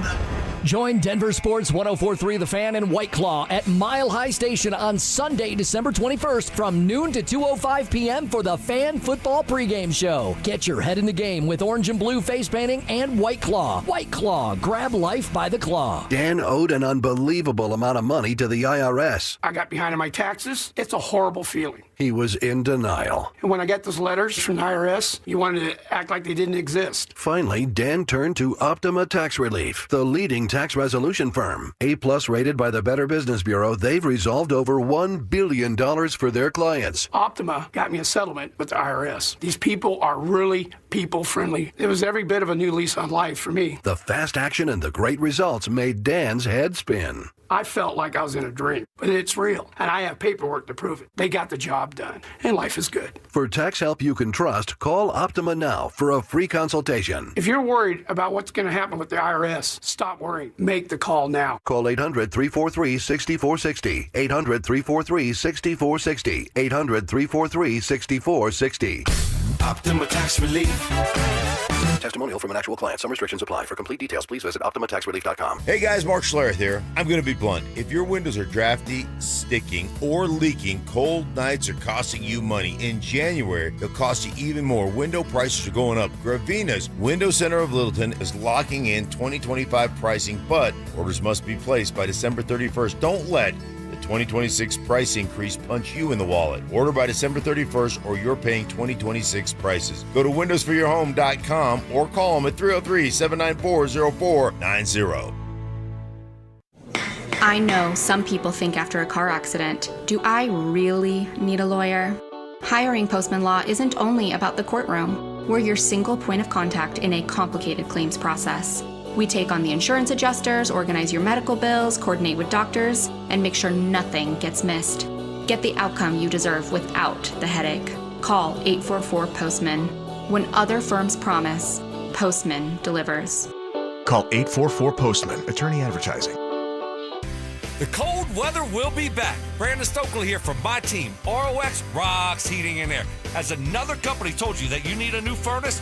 [SPEAKER 14] Join Denver Sports 104.3 The Fan and White Claw at Mile High Station on Sunday, December 21st from noon to 2:05 p.m. for the Fan Football pregame show. Get your head in the game with orange and blue face painting and White Claw. White Claw, grab life by the claw.
[SPEAKER 15] Dan owed an unbelievable amount of money to the IRS.
[SPEAKER 16] I got behind on my taxes. It's a horrible feeling.
[SPEAKER 15] He was in denial.
[SPEAKER 16] And when I got those letters from the IRS, you wanted to act like they didn't exist.
[SPEAKER 15] Finally, Dan turned to Optima Tax Relief, the leading tax resolution firm. A+ rated by the Better Business Bureau, they've resolved over $1 billion for their clients.
[SPEAKER 16] Optima got me a settlement with the IRS. These people are really people-friendly. It was every bit of a new lease on life for me.
[SPEAKER 15] The fast action and the great results made Dan's head spin.
[SPEAKER 16] I felt like I was in a dream, but it's real, and I have paperwork to prove it. They got the job done, and life is good.
[SPEAKER 15] For tax help you can trust, call Optima now for a free consultation.
[SPEAKER 16] If you're worried about what's going to happen with the IRS, stop worrying. Make the call now.
[SPEAKER 15] Call 800-343-6460. 800-343-6460. 800-343-6460.
[SPEAKER 17] Optima Tax Relief.
[SPEAKER 15] Testimonial from an actual client. Some restrictions apply. For complete details, please visit OptimaTaxRelief.com.
[SPEAKER 18] Hey guys, Mark Schlereth here. I'm going to be blunt. If your windows are drafty, sticking, or leaking, cold nights are costing you money. In January, they'll cost you even more. Window prices are going up. Gravina's Window Center of Littleton is locking in 2025 pricing, but orders must be placed by December 31st. Don't let the 2026 price increase punch you in the wallet. Order by December 31st or you're paying 2026 prices. Go to windowsforyourhome.com or call them at 303-794-0490.
[SPEAKER 19] I know some people think after a car accident, do I really need a lawyer? Hiring Postman Law isn't only about the courtroom. We're your single point of contact in a complicated claims process. We take on the insurance adjusters, organize your medical bills, coordinate with doctors, and make sure nothing gets missed. Get the outcome you deserve without the headache. Call 844-POSTMAN. When other firms promise, Postman delivers.
[SPEAKER 20] Call 844-POSTMAN. Attorney Advertising.
[SPEAKER 21] The cold weather will be back. Brandon Stokely here from my team, ROX Rocks Heating and Air. Has another company told you that you need a new furnace?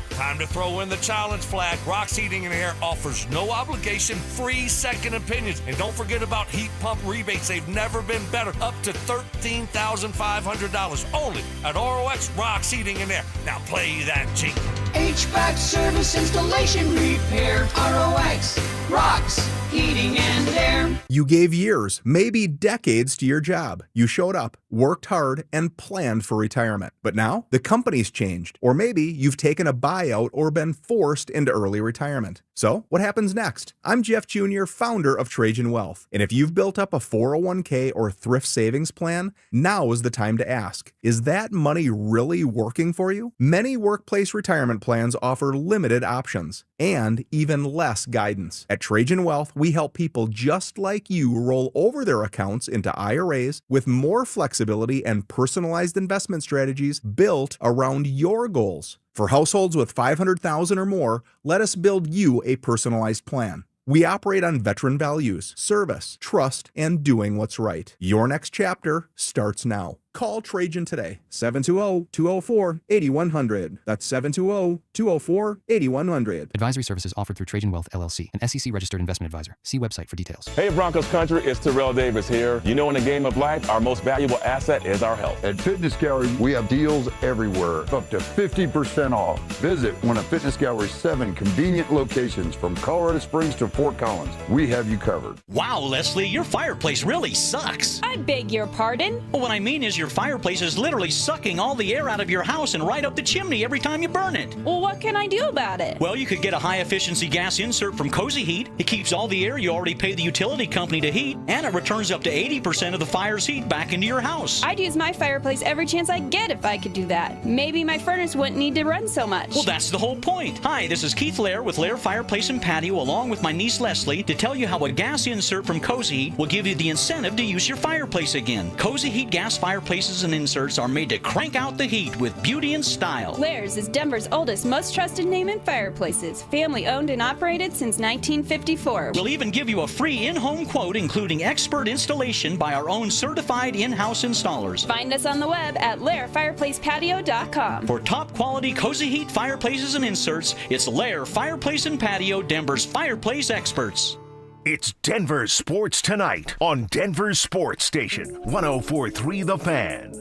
[SPEAKER 21] Time to throw in the challenge flag. Rocks Heating and Air offers no obligation, free second opinions. And don't forget about heat pump rebates. They've never been better. Up to $13,500 only at ROX Rocks Heating and Air. Now play that jingle.
[SPEAKER 22] HVAC service, installation, repair. ROX Rocks Heating and Air.
[SPEAKER 23] You gave years, maybe decades to your job. You showed up, worked hard, and planned for retirement. But now the company's changed. Or maybe you've taken a buyout or been forced into early retirement. So what happens next? I'm Jeff Jr., founder of Trajan Wealth. And if you've built up a 401k or thrift savings plan, now is the time to ask, is that money really working for you? Many workplace retirement plans offer limited options and even less guidance. At Trajan Wealth, we help people just like you roll over their accounts into IRAs with more flexibility and personalized investment strategies built around your goals. For households with $500,000 or more, let us build you a personalized plan. We operate on veteran values, service, trust, and doing what's right. Your next chapter starts now. Call Trajan today. 720-204-8100. That's 720-204-8100.
[SPEAKER 1] Advisory services offered through Trajan Wealth, LLC, an SEC-registered investment advisor. See website for details.
[SPEAKER 2] Hey, Broncos country, it's Terrell Davis here. You know, in the game of life, our most valuable asset is our health.
[SPEAKER 3] At Fitness Gallery, we have deals everywhere, up to 50% off. Visit one of Fitness Gallery's 7 convenient locations from Colorado Springs to Fort Collins. We have you covered.
[SPEAKER 24] Wow, Leslie, your fireplace really sucks.
[SPEAKER 25] I beg your pardon?
[SPEAKER 24] Well, what I mean is your fireplace is literally sucking all the air out of your house and right up the chimney every time you burn it.
[SPEAKER 25] Well, what can I do about it?
[SPEAKER 24] Well, you could get a high-efficiency gas insert from Cozy Heat. It keeps all the air you already pay the utility company to heat, and it returns up to 80% of the fire's heat back into your house.
[SPEAKER 25] I'd use my fireplace every chance I get if I could do that. Maybe my furnace wouldn't need to run so much.
[SPEAKER 24] Well, that's the whole point. Hi, this is Keith Lair with Lair Fireplace and Patio, along with my niece Leslie, to tell you how a gas insert from Cozy Heat will give you the incentive to use your fireplace again. Cozy Heat gas fireplaces and inserts are made to crank out the heat with beauty and style.
[SPEAKER 25] Lair's is Denver's oldest, most trusted name in fireplaces. Family owned and operated since 1954.
[SPEAKER 24] We'll even give you a free in-home quote, including expert installation by our own certified in-house installers.
[SPEAKER 25] Find us on the web at lairfireplacepatio.com.
[SPEAKER 24] For top quality Cozy Heat fireplaces and inserts, it's Lair Fireplace and Patio, Denver's fireplace experts.
[SPEAKER 7] It's Denver Sports Tonight on Denver Sports Station 104.3 The Fan.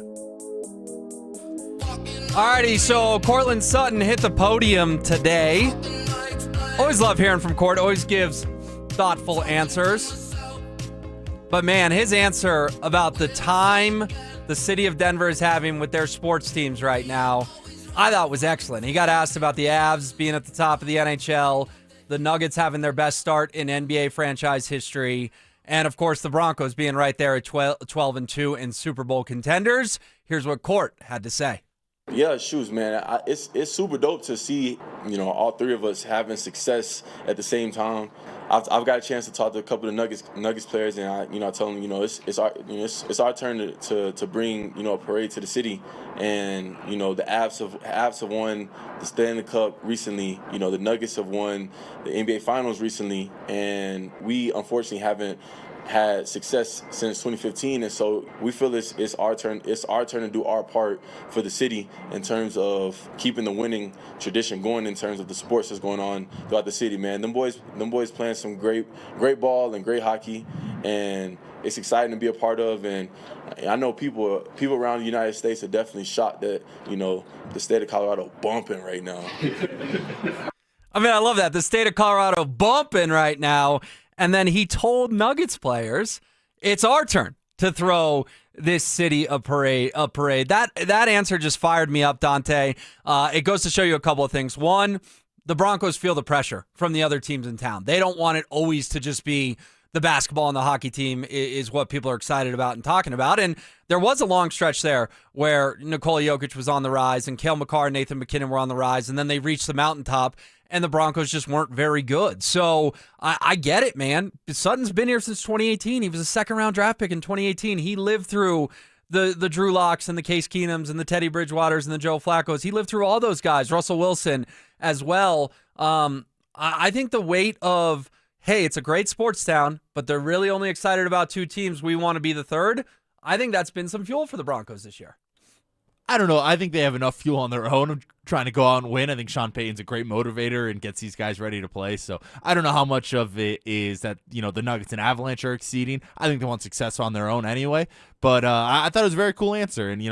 [SPEAKER 8] Alrighty, so Cortland Sutton hit the podium today. Always love hearing from Court. Always gives thoughtful answers. But man, his answer about the time the city of Denver is having with their sports teams right now, I thought was excellent. He got asked about the Avs being at the top of the NHL, the Nuggets having their best start in NBA franchise history, and of course the Broncos being right there at 12-2 and Super Bowl contenders. Here's what Court had to say.
[SPEAKER 26] Yeah, shoes, man. It's super dope to see, all three of us having success at the same time. I've got a chance to talk to a couple of Nuggets players, and I tell them, it's our turn to bring, a parade to the city, and the Avs have won the Stanley Cup recently. The Nuggets have won the NBA Finals recently, and we unfortunately haven't had success since 2015, and so we feel it's our turn to do our part for the city in terms of keeping the winning tradition going in terms of the sports that's going on throughout the city, man. Them boys playing some great ball and great hockey, and it's exciting to be a part of. And I know people around the United States are definitely shocked that the state of Colorado bumping right now.
[SPEAKER 8] I mean, I love that, the state of Colorado bumping right now. And then he told Nuggets players, it's our turn to throw this city a parade. That answer just fired me up, Dante. It goes to show you a couple of things. One, the Broncos feel the pressure from the other teams in town. They don't want it always to just be the basketball and the hockey team is what people are excited about and talking about. And there was a long stretch there where Nikola Jokic was on the rise and Cale Makar and Nathan McKinnon were on the rise, and then they reached the mountaintop and the Broncos just weren't very good. So I get it, man. Sutton's been here since 2018. He was a second-round draft pick in 2018. He lived through the Drew Locks and the Case Keenums and the Teddy Bridgewaters and the Joe Flaccos. He lived through all those guys, Russell Wilson as well. I think the weight of, hey, it's a great sports town, but they're really only excited about two teams. We want to be the third. I think that's been some fuel for the Broncos this year.
[SPEAKER 9] I don't know. I think they have enough fuel on their own of trying to go out and win. I think Sean Payton's a great motivator and gets these guys ready to play. So I don't know how much of it is that, the Nuggets and Avalanche are exceeding. I think they want success on their own anyway. But I thought it was a very cool answer. And,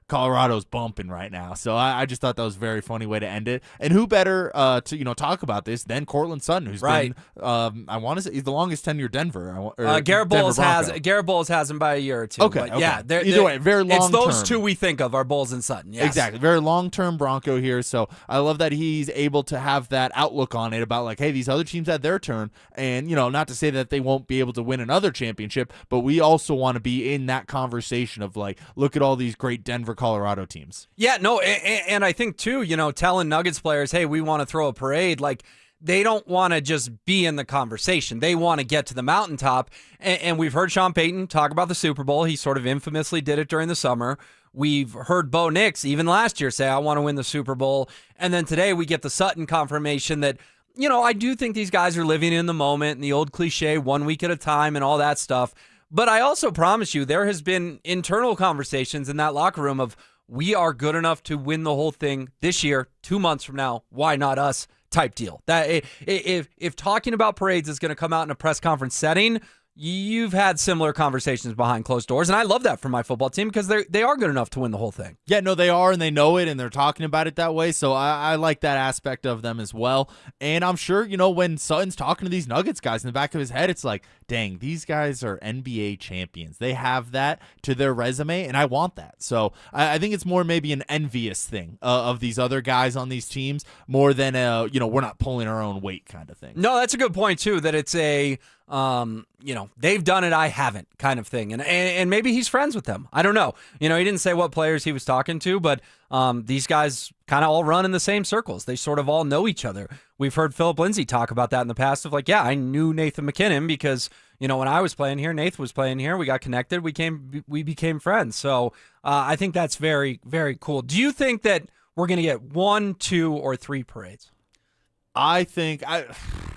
[SPEAKER 9] Colorado's bumping right now. So I just thought that was a very funny way to end it. And who better to, talk about this than Cortland Sutton, who's been, I want to say, he's the longest tenured Denver.
[SPEAKER 8] Garrett Bowles has him by a year or two.
[SPEAKER 9] Okay.
[SPEAKER 8] Yeah.
[SPEAKER 9] Either way, very long term.
[SPEAKER 8] It's those two we think of, are Bowles and Sutton. Yes.
[SPEAKER 9] Exactly. Very long-term Bronco here. So I love that he's able to have that outlook on it about hey, these other teams had their turn. And, not to say that they won't be able to win another championship, but we also want to be in that conversation of look at all these great Denver, Colorado teams.
[SPEAKER 8] Yeah, no, and I think too, telling Nuggets players, hey, we want to throw a parade, they don't want to just be in the conversation. They want to get to the mountaintop. And we've heard Sean Payton talk about the Super Bowl. He sort of infamously did it during the summer. We've heard Bo Nix, even last year, say, I want to win the Super Bowl. And then today we get the Sutton confirmation that, I do think these guys are living in the moment and the old cliche, 1 week at a time and all that stuff. But I also promise you, there has been internal conversations in that locker room of, we are good enough to win the whole thing this year, 2 months from now, why not us type deal. That if talking about parades is going to come out in a press conference setting, you've had similar conversations behind closed doors, and I love that for my football team because they are good enough to win the whole thing.
[SPEAKER 9] Yeah, no, they are, and they know it, and they're talking about it that way, so I like that aspect of them as well. And I'm sure, when Sutton's talking to these Nuggets guys in the back of his head, it's like, dang, these guys are NBA champions. They have that to their resume, and I want that. So I think it's more maybe an envious thing of these other guys on these teams more than, we're not pulling our own weight kind of thing.
[SPEAKER 8] No, that's a good point, too, that it's a they've done it, I haven't kind of thing. And maybe he's friends with them. I don't know. He didn't say what players he was talking to, but these guys kind of all run in the same circles. They sort of all know each other. We've heard Philip Lindsay talk about that in the past of I knew Nathan McKinnon because, when I was playing here, Nathan was playing here. We got connected. We became friends. So I think that's very, very cool. Do you think that we're going to get 1, 2, or 3 parades?
[SPEAKER 9] I think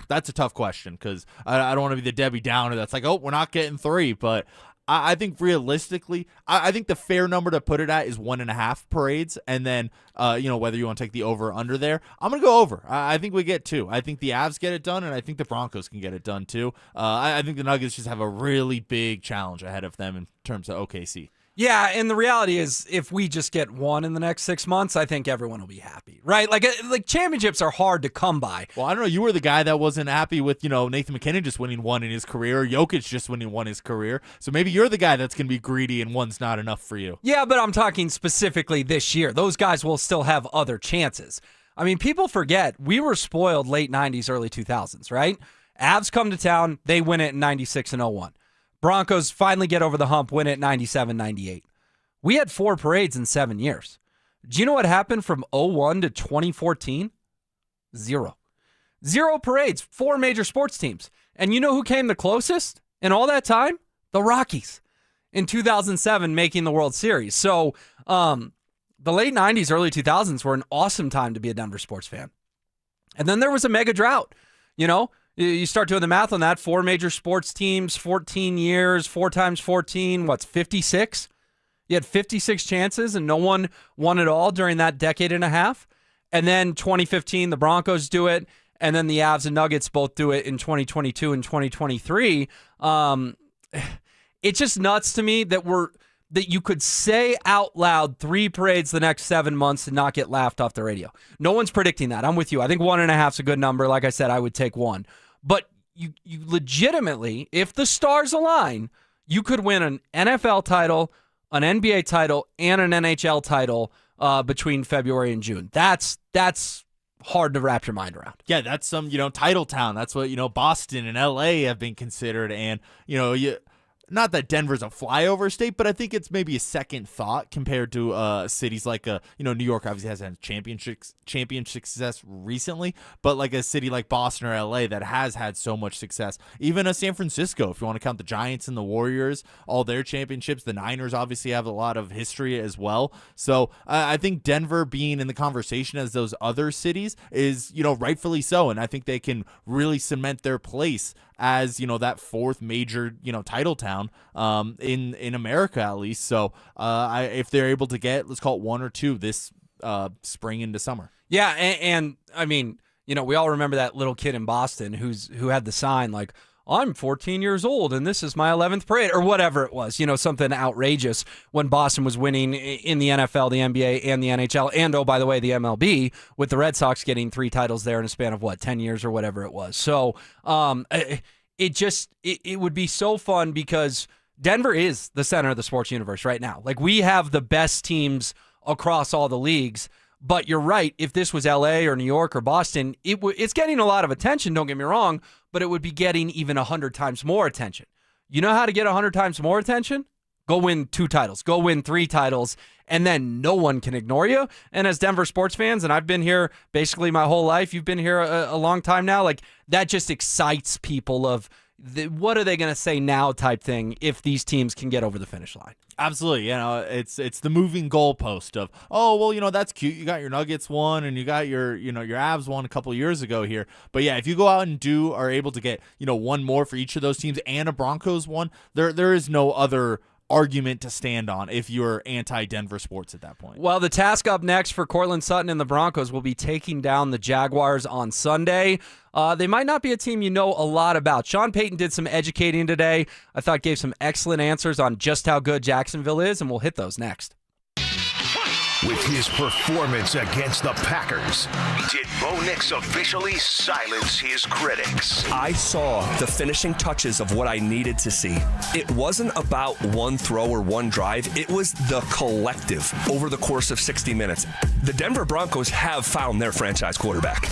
[SPEAKER 9] that's a tough question because I don't want to be the Debbie Downer that's like, oh, we're not getting 3. But I think realistically, I think the fair number to put it at is 1.5 parades. And then, whether you want to take the over or under there, I'm going to go over. I think we get 2. I think the Avs get it done, and I think the Broncos can get it done too. I think the Nuggets just have a really big challenge ahead of them in terms of OKC.
[SPEAKER 8] Yeah, and the reality is if we just get 1 in the next 6 months, I think everyone will be happy, right? Like championships are hard to come by.
[SPEAKER 9] Well, I don't know. You were the guy that wasn't happy with, Nathan McKinnon just winning 1 in his career, or Jokic just winning 1 in his career. So maybe you're the guy that's going to be greedy and 1's not enough for you.
[SPEAKER 8] Yeah, but I'm talking specifically this year. Those guys will still have other chances. I mean, people forget we were spoiled late 90s, early 2000s, right? Avs come to town, they win it in 96 and 01. Broncos finally get over the hump, win it 97, 98. We had 4 parades in 7 years. Do you know what happened from 01 to 2014? 0. 0 parades, 4 major sports teams. And you know who came the closest in all that time? The Rockies in 2007 making the World Series. So the late 90s, early 2000s were an awesome time to be a Denver sports fan. And then there was a mega drought, You start doing the math on that. 4 major sports teams, 14 years, 4 times 14, 56? You had 56 chances and no one won it all during that decade and a half. And then 2015, the Broncos do it. And then the Avs and Nuggets both do it in 2022 and 2023. It's just nuts to me that you could say out loud 3 parades the next 7 months and not get laughed off the radio. No one's predicting that. I'm with you. I think 1.5 is a good number. Like I said, I would take 1. But you legitimately, if the stars align, you could win an NFL title, an NBA title, and an NHL title between February and June. That's hard to wrap your mind around.
[SPEAKER 9] Yeah, that's some, title town. That's what, Boston and LA have been considered. And, not that Denver's a flyover state, but I think it's maybe a second thought compared to cities like New York obviously has had championship success recently, but like a city like Boston or LA that has had so much success. Even San Francisco, if you want to count the Giants and the Warriors, all their championships. The Niners obviously have a lot of history as well. So I think Denver being in the conversation as those other cities is rightfully so, and I think they can really cement their place as that 4th major title town in America at least. So if they're able to get, let's call it 1 or 2 this spring into summer.
[SPEAKER 8] Yeah, and I mean, we all remember that little kid in Boston who had the sign like, I'm 14 years old and this is my 11th parade or whatever it was, something outrageous when Boston was winning in the NFL, the NBA, and the NHL. And, oh, by the way, the MLB with the Red Sox getting 3 titles there in a span of 10 years or whatever it was. So it would be so fun because Denver is the center of the sports universe right now. Like we have the best teams across all the leagues. But you're right. If this was LA or New York or Boston, it's getting a lot of attention, don't get me wrong, but it would be getting even 100 times more attention. You know how to get 100 times more attention? Go win 2 titles. Go win 3 titles, and then no one can ignore you. And as Denver sports fans, and I've been here basically my whole life, you've been here a long time now, like that just excites people of, what are they going to say now type thing if these teams can get over the finish line.
[SPEAKER 9] Absolutely. It's the moving goalpost of, oh, well, that's cute. You got your Nuggets one and you got your Avs one a couple years ago here. But yeah, if you go out and are able to get, one more for each of those teams and a Broncos one, there is no other argument to stand on if you're anti-Denver sports at that point.
[SPEAKER 8] Well, the task up next for Cortland Sutton and the Broncos will be taking down the Jaguars on Sunday. They might not be a team you know a lot about. Sean Payton did some educating today. I thought gave some excellent answers on just how good Jacksonville is, and we'll hit those next.
[SPEAKER 7] With his performance against the Packers, did Bo Nix officially silence his critics?
[SPEAKER 4] I saw the finishing touches of what I needed to see. It wasn't about one throw or one drive. It was the collective over the course of 60 minutes. The Denver Broncos have found their franchise quarterback.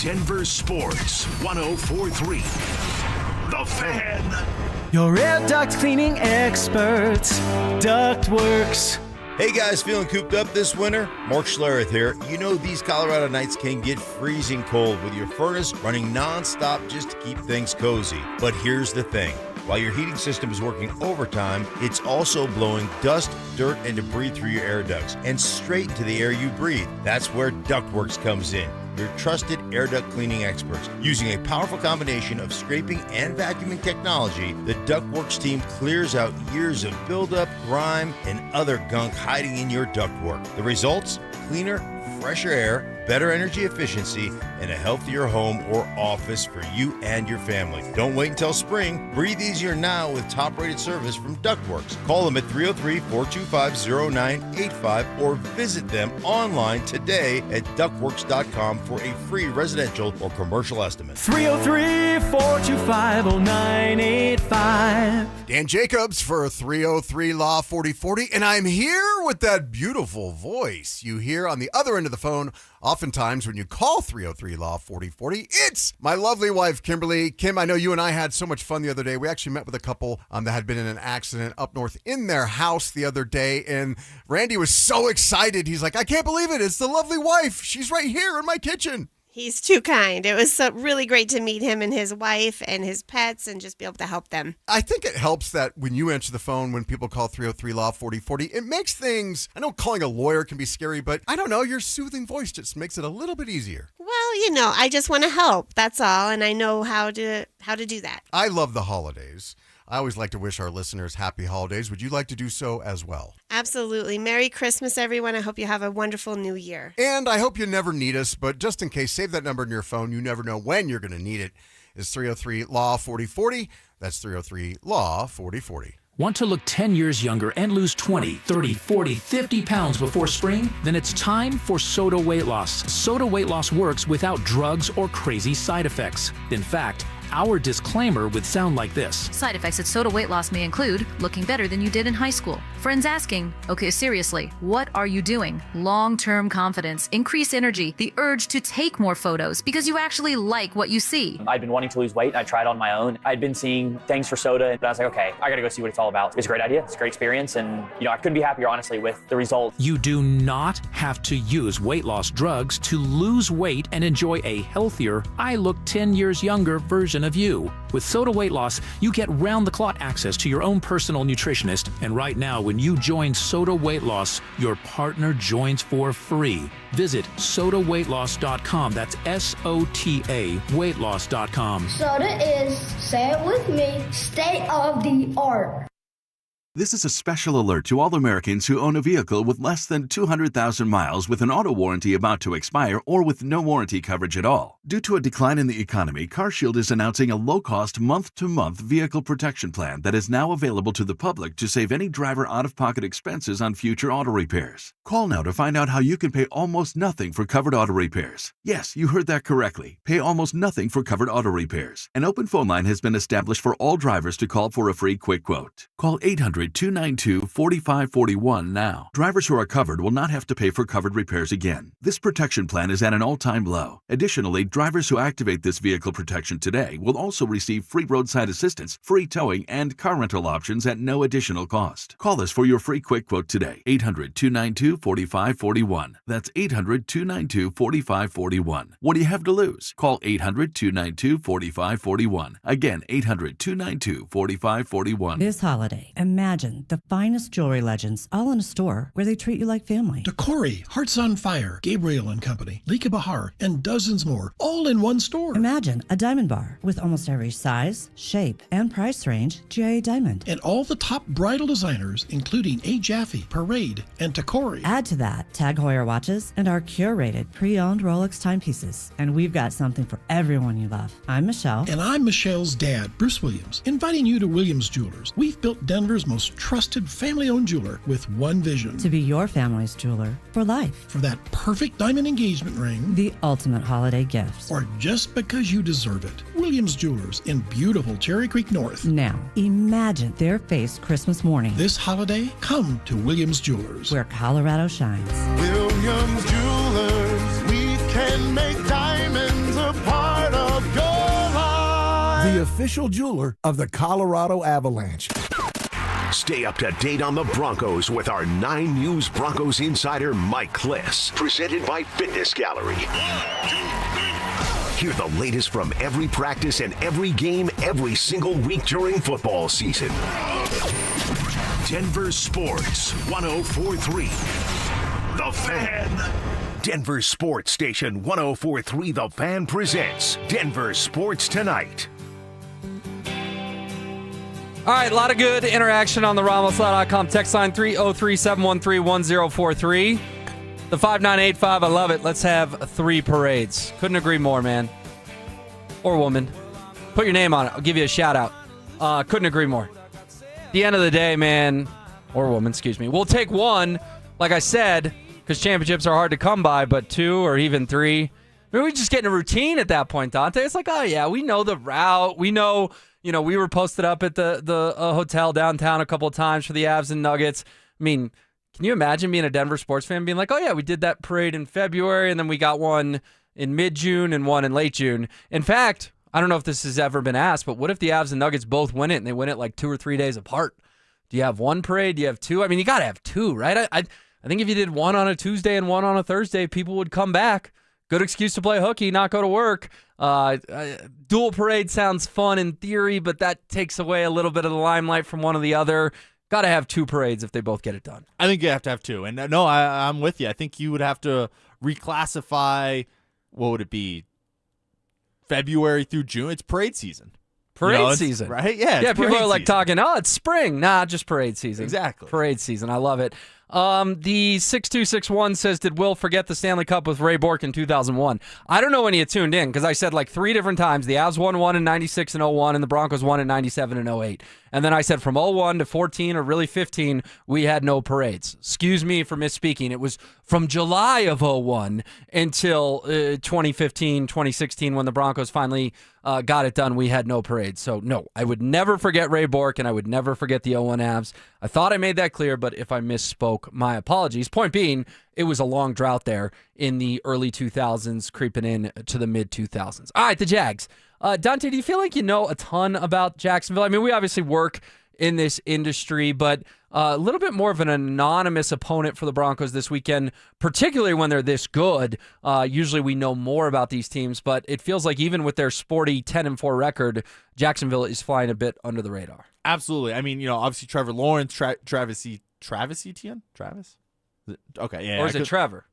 [SPEAKER 7] Denver Sports 104.3. The Fan.
[SPEAKER 5] Your air duct cleaning experts, Ductworks.
[SPEAKER 18] Hey guys, feeling cooped up this winter? Mark Schlereth here. You know these Colorado nights can get freezing cold with your furnace running non-stop just to keep things cozy. But here's the thing. While your heating system is working overtime, it's also blowing dust, dirt, and debris through your air ducts and straight into the air you breathe. That's where Ductworks comes in. Your trusted air duct cleaning experts. Using a powerful combination of scraping and vacuuming technology, the Ductworks team clears out years of buildup, grime, and other gunk hiding in your ductwork. The results? Cleaner, fresher air, better energy efficiency, and a healthier home or office for you and your family. Don't wait until spring. Breathe easier now with top-rated service from Ductworks. Call them at 303-425-0985 or visit them online today at ductworks.com for a free residential or commercial estimate.
[SPEAKER 5] 303-425-0985.
[SPEAKER 6] Dan Jacobs for 303 Law 4040, and I'm here with that beautiful voice you hear on the other end of the phone. Oftentimes when you call 303 Law 4040, it's my lovely wife, Kimberly. Kim, I know you and I had so much fun the other day. We actually met with a couple that had been in an accident up north in their house the other day, and Randy was so excited. He's like, I can't believe it. It's the lovely wife. She's right here in my kitchen.
[SPEAKER 10] He's too kind. It was really great to meet him and his wife and his pets and just be able to help them.
[SPEAKER 6] I think it helps that when you answer the phone, when people call 303 Law 4040, it makes things, I know calling a lawyer can be scary, but I don't know, your soothing voice just makes it a little bit easier.
[SPEAKER 10] Well, I just want to help. That's all. And I know how to do that.
[SPEAKER 6] I love the holidays. I always like to wish our listeners happy holidays. Would you like to do so as well?
[SPEAKER 10] Absolutely. Merry Christmas, everyone. I hope you have a wonderful new year.
[SPEAKER 6] And I hope you never need us, but just in case, save that number in your phone. You never know when you're going to need it. It's 303 Law 4040. That's 303 Law 4040.
[SPEAKER 11] Want to look 10 years younger and lose 20, 30, 40, 50 pounds before spring? Then it's time for Soda Weight Loss. Soda Weight Loss works without drugs or crazy side effects. In fact, our disclaimer would sound like this.
[SPEAKER 12] Side effects of soda weight loss may include looking better than you did in high school. Friends asking, okay, seriously, what are you doing? Long-term confidence, increased energy, the urge to take more photos because you actually like what you see.
[SPEAKER 27] I'd been wanting to lose weight. I tried on my own. I'd been seeing things for soda, but I was like, okay, I gotta go see what it's all about. It's a great idea. It's a great experience. And, I couldn't be happier, honestly, with the results.
[SPEAKER 11] You do not have to use weight loss drugs to lose weight and enjoy a healthier, I look 10 years younger version of you. With Soda Weight Loss, you get round-the-clock access to your own personal nutritionist, and right now, when you join Soda Weight Loss, your partner joins for free. Visit sodaweightloss.com. That's SOTA weightloss.com.
[SPEAKER 28] Soda is, say it with me, state of the art.
[SPEAKER 29] This is a special alert to all Americans who own a vehicle with less than 200,000 miles with an auto warranty about to expire or with no warranty coverage at all. Due to a decline in the economy, CarShield is announcing a low-cost month-to-month vehicle protection plan that is now available to the public to save any driver out-of-pocket expenses on future auto repairs. Call now to find out how you can pay almost nothing for covered auto repairs. Yes, you heard that correctly. Pay almost nothing for covered auto repairs. An open phone line has been established for all drivers to call for a free quick quote. Call 800 800-292-4541 now. Drivers who are covered will not have to pay for covered repairs again. This protection plan is at an all-time low. Additionally, drivers who activate this vehicle protection today will also receive free roadside assistance, free towing, and car rental options at no additional cost. Call us for your free quick quote today. 800-292-4541. That's 800-292-4541. What do you have to lose? Call 800-292-4541. Again, 800-292-4541.
[SPEAKER 13] This holiday, imagine the finest jewelry legends all in a store where they treat you like family.
[SPEAKER 14] Decory, Hearts on Fire, Gabriel and Company, Lika Bahar, and dozens more, all in one store.
[SPEAKER 13] Imagine a diamond bar with almost every size, shape, and price range GIA diamond.
[SPEAKER 14] And all the top bridal designers, including A. Jaffe, Parade, and Decory.
[SPEAKER 13] Add to that Tag Heuer watches and our curated pre-owned Rolex timepieces. And we've got something for everyone you love. I'm Michelle.
[SPEAKER 14] And I'm Michelle's dad, Bruce Williams, inviting you to Williams Jewelers. We've built Denver's most trusted family-owned jeweler with one vision.
[SPEAKER 13] To be your family's jeweler for life.
[SPEAKER 14] For that perfect diamond engagement ring.
[SPEAKER 13] The ultimate holiday gift.
[SPEAKER 14] Or just because you deserve it. Williams Jewelers in beautiful Cherry Creek North.
[SPEAKER 13] Now, imagine their face Christmas morning.
[SPEAKER 14] This holiday, come to Williams Jewelers.
[SPEAKER 13] Where Colorado shines.
[SPEAKER 15] Williams Jewelers, we can make diamonds a part of your life.
[SPEAKER 16] The official jeweler of the Colorado Avalanche.
[SPEAKER 7] Stay up to date on the Broncos with our 9 News Broncos insider Mike Kliss. Presented by Fitness Gallery. Hear the latest from every practice and every game every single week during football season. Denver Sports 104.3. The Fan. Denver Sports Station 104.3 The Fan presents Denver Sports Tonight.
[SPEAKER 8] All right, a lot of good interaction on the RamosLaw.com text line 303-713-1043. The 5985, I love it. Let's have 3 parades. Couldn't agree more, man. Or woman. Put your name on it. I'll give you a shout out. Couldn't agree more. At the end of the day, man, or woman, excuse me. We'll take 1, like I said, because championships are hard to come by, but 2 or even 3. Maybe we just get in a routine at that point, Dante. It's like, oh, yeah, we know the route. We know, we were posted up at the hotel downtown a couple of times for the Avs and Nuggets. I mean, can you imagine being a Denver sports fan being like, oh, yeah, we did that parade in February, and then we got one in mid-June and one in late June. In fact, I don't know if this has ever been asked, but what if the Avs and Nuggets both win it, and they win it like 2 or 3 days apart? Do you have 1 parade? Do you have 2? I mean, you got to have 2, right? I think if you did 1 on a Tuesday and 1 on a Thursday, people would come back. Good excuse to play hooky, not go to work. Dual parade sounds fun in theory, but that takes away a little bit of the limelight from one or the other. Got to have 2 parades if they both get it done.
[SPEAKER 9] I think you have to have 2. And no, I'm with you. I think you would have to reclassify, what would it be, February through June? It's parade season.
[SPEAKER 8] Parade season.
[SPEAKER 9] Right? Yeah.
[SPEAKER 8] Yeah, people are like
[SPEAKER 9] season.
[SPEAKER 8] talking, oh, it's spring. Nah, just parade season.
[SPEAKER 9] Exactly.
[SPEAKER 8] Parade season. I love it. The 6261 says, did Will forget the Stanley Cup with Ray Bourque in 2001? I don't know when he had tuned in because I said like 3 different times. The Avs won 1 in 96 and 01 and the Broncos won in 97 and 08. And then I said from 01 to 14 or really 15, we had no parades. Excuse me for misspeaking. It was from July of 01 until 2015, 2016 when the Broncos finally got it done. We had no parades. So no, I would never forget Ray Bourque and I would never forget the 01 Avs. I thought I made that clear, but if I misspoke, my apologies. Point being, it was a long drought there in the early 2000s, creeping in to the mid-2000s. All right, the Jags. Dante, do you feel like you know a ton about Jacksonville? I mean, we obviously work in this industry, but a little bit more of an anonymous opponent for the Broncos this weekend, particularly when they're this good. Usually we know more about these teams, but it feels like even with their sporty 10-4 record, Jacksonville is flying a bit under the radar.
[SPEAKER 9] Absolutely. I mean, obviously Trevor Lawrence, Travis Etienne? Travis? Okay, yeah.
[SPEAKER 8] Or is it Trevor?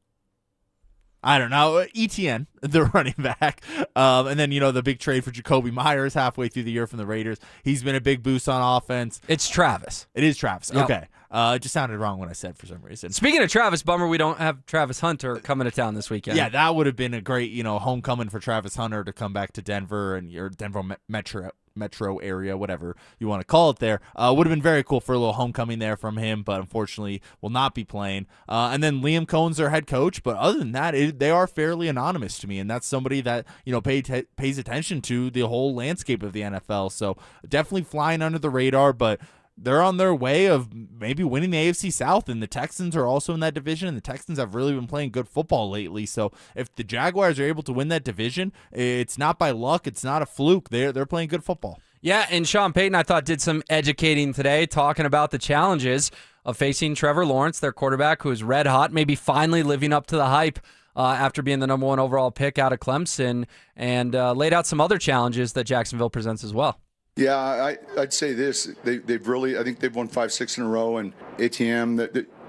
[SPEAKER 9] I don't know. Etienne, the running back. And then, the big trade for Jacoby Myers halfway through the year from the Raiders. He's been a big boost on offense.
[SPEAKER 8] It's Travis.
[SPEAKER 9] It is Travis.
[SPEAKER 8] Yep.
[SPEAKER 9] Okay. It just sounded wrong when I said for some reason.
[SPEAKER 8] Speaking of Travis, bummer we don't have Travis Hunter coming to town this weekend.
[SPEAKER 9] Yeah, that would have been a great, homecoming for Travis Hunter to come back to Denver and your Denver metro area, whatever you want to call it there. Would have been very cool for a little homecoming there from him, but unfortunately will not be playing. And then Liam Cohen's their head coach, but other than that, they are fairly anonymous to me, and that's somebody that, pays attention to the whole landscape of the NFL. So definitely flying under the radar, but they're on their way of maybe winning the AFC South, and the Texans are also in that division, and the Texans have really been playing good football lately. So if the Jaguars are able to win that division, it's not by luck, it's not a fluke. They're playing good football.
[SPEAKER 8] Yeah, and Sean Payton, I thought, did some educating today, talking about the challenges of facing Trevor Lawrence, their quarterback, who is red hot, maybe finally living up to the hype after being the number 1 overall pick out of Clemson, and laid out some other challenges that Jacksonville presents as well.
[SPEAKER 1] Yeah, I'd say this. They've really, I think they've won 5-6 in a row, and ATM,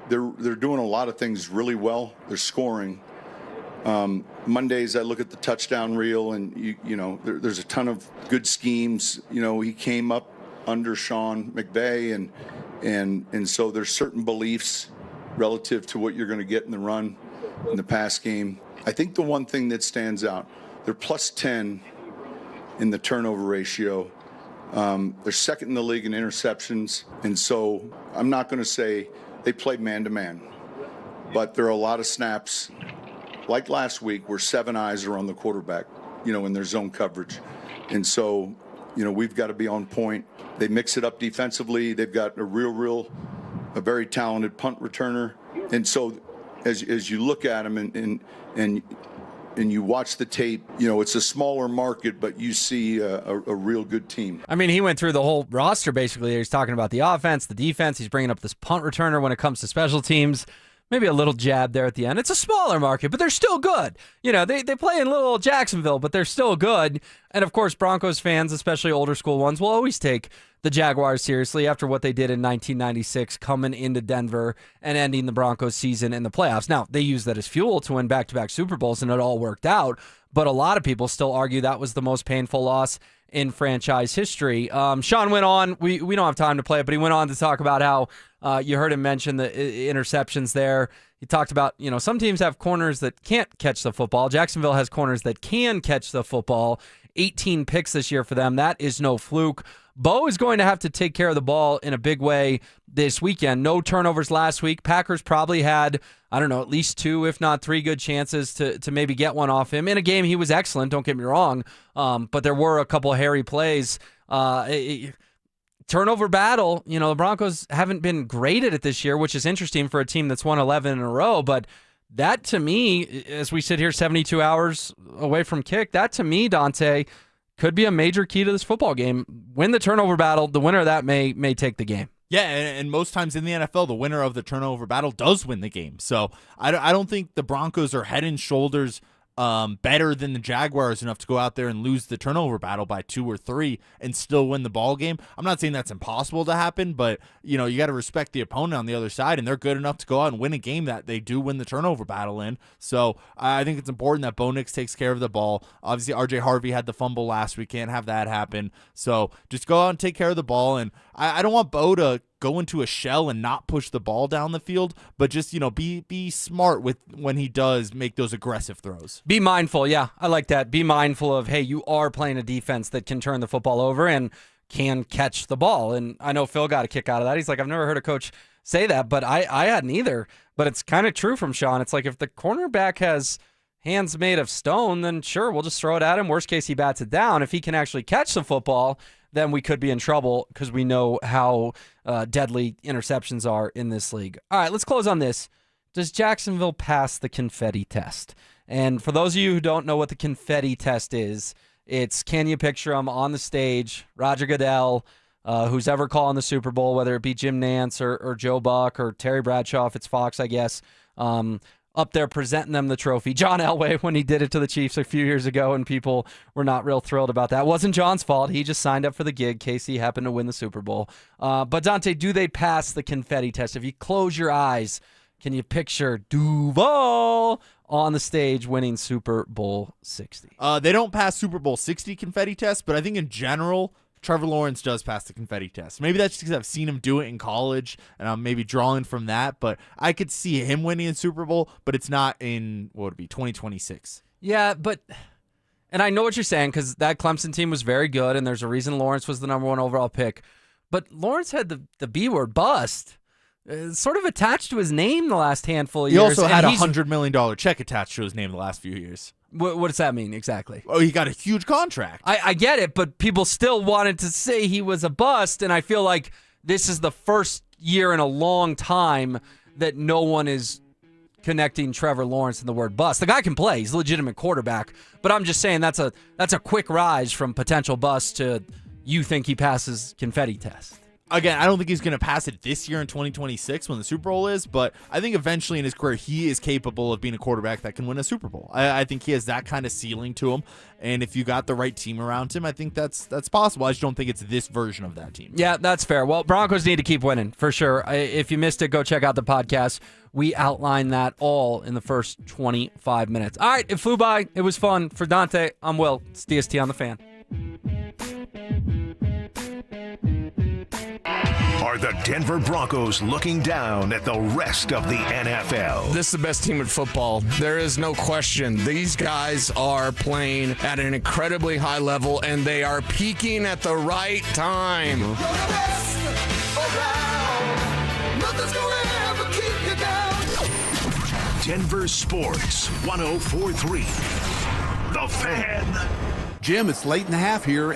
[SPEAKER 1] they're doing a lot of things really well. They're scoring. Mondays, I look at the touchdown reel, and there's a ton of good schemes. He came up under Sean McVay, and so there's certain beliefs relative to what you're going to get in the run, in the pass game. I think the one thing that stands out, they're plus 10 in the turnover ratio. They're second in the league in interceptions, and so I'm not going to say they play man-to-man, but there are a lot of snaps, like last week, where 7 eyes are on the quarterback, in their zone coverage. And so, we've got to be on point. They mix it up defensively. They've got a very talented punt returner. And so as you look at them and you watch the tape, it's a smaller market, but you see a real good team.
[SPEAKER 8] I mean, he went through the whole roster basically. He's talking about the offense, the defense. He's bringing up this punt returner when it comes to special teams. Maybe a little jab there at the end. It's a smaller market, but they're still good. They play in little Jacksonville, but they're still good. And, of course, Broncos fans, especially older school ones, will always take the Jaguars seriously after what they did in 1996, coming into Denver and ending the Broncos season in the playoffs. Now, they used that as fuel to win back-to-back Super Bowls, and it all worked out. But a lot of people still argue that was the most painful loss in franchise history. Sean went on, we don't have time to play it, but he went on to talk about how you heard him mention the interceptions there. He talked about, some teams have corners that can't catch the football. Jacksonville has corners that can catch the football. 18 picks this year for them. That is no fluke. Bo is going to have to take care of the ball in a big way this weekend. No turnovers last week. Packers probably had, at least 2, if not 3 good chances to maybe get one off him. In a game, he was excellent, don't get me wrong, but there were a couple of hairy plays. Turnover battle, the Broncos haven't been great at it this year, which is interesting for a team that's won 11 in a row, but that to me, as we sit here 72 hours away from kick, that to me, Dante, could be a major key to this football game. Win the turnover battle. The winner of that may take the game.
[SPEAKER 9] Yeah, and most times in the NFL, the winner of the turnover battle does win the game. So I don't think the Broncos are head and shoulders better than the Jaguars enough to go out there and lose the turnover battle by 2 or 3 and still win the ball game. I'm not saying that's impossible to happen, but you got to respect the opponent on the other side, and they're good enough to go out and win a game that they do win the turnover battle in. So I think it's important that Bo Nix takes care of the ball. Obviously, RJ Harvey had the fumble last week. Can't have that happen. So just go out and take care of the ball. And I don't want Bo to go into a shell and not push the ball down the field, but just, be smart with when he does make those aggressive throws.
[SPEAKER 8] Be mindful. Yeah, I like that. Be mindful of, hey, you are playing a defense that can turn the football over and can catch the ball. And I know Phil got a kick out of that. He's like, I've never heard a coach say that, but I hadn't either. But it's kind of true from Sean. It's like if the cornerback has hands made of stone, then sure, we'll just throw it at him. Worst case, he bats it down. If he can actually catch the football, then we could be in trouble because we know how deadly interceptions are in this league. All right, let's close on this. Does Jacksonville pass the confetti test? And for those of you who don't know what the confetti test is, it's can you picture them on the stage, Roger Goodell, who's ever calling the Super Bowl, whether it be Jim Nantz or Joe Buck or Terry Bradshaw, if it's Fox, I guess, up there presenting them the trophy. John Elway, when he did it to the Chiefs a few years ago, and people were not real thrilled about that. It wasn't John's fault. He just signed up for the gig. KC happened to win the Super Bowl. But Dante, do they pass the confetti test? If you close your eyes, can you picture Duval on the stage winning Super Bowl 60?
[SPEAKER 9] They don't pass Super Bowl 60 confetti test, but I think in general, Trevor Lawrence does pass the confetti test. Maybe that's just because I've seen him do it in college, and I'm maybe drawing from that. But I could see him winning a Super Bowl, but it's not in, what would it be, 2026.
[SPEAKER 8] Yeah, and I know what you're saying because that Clemson team was very good, and there's a reason Lawrence was the number 1 overall pick. But Lawrence had the B word, bust, sort of attached to his name the last handful of years.
[SPEAKER 9] He also had a $100 million check attached to his name the last few years.
[SPEAKER 8] What does that mean exactly?
[SPEAKER 9] Oh, he got a huge contract.
[SPEAKER 8] I get it, but people still wanted to say he was a bust, and I feel like this is the first year in a long time that no one is connecting Trevor Lawrence and the word bust. The guy can play. He's a legitimate quarterback. But I'm just saying that's a quick rise from potential bust to you think he passes confetti test.
[SPEAKER 9] Again, I don't think he's going to pass it this year in 2026 when the Super Bowl is, but I think eventually in his career he is capable of being a quarterback that can win a Super Bowl. I think he has that kind of ceiling to him, and if you got the right team around him, I think that's possible. I just don't think it's this version of that team.
[SPEAKER 8] Yeah, that's fair. Well, Broncos need to keep winning, for sure. If you missed it, go check out the podcast. We outlined that all in the first 25 minutes. All right, it flew by. It was fun. For Dante, I'm Will. It's DST on the Fan.
[SPEAKER 7] Are the Denver Broncos looking down at the rest of the NFL?
[SPEAKER 2] This is the best team in football. There is no question. These guys are playing at an incredibly high level, and they are peaking at the right time.
[SPEAKER 7] Denver Sports 104.3. The Fan.
[SPEAKER 16] Jim, it's late in the half here.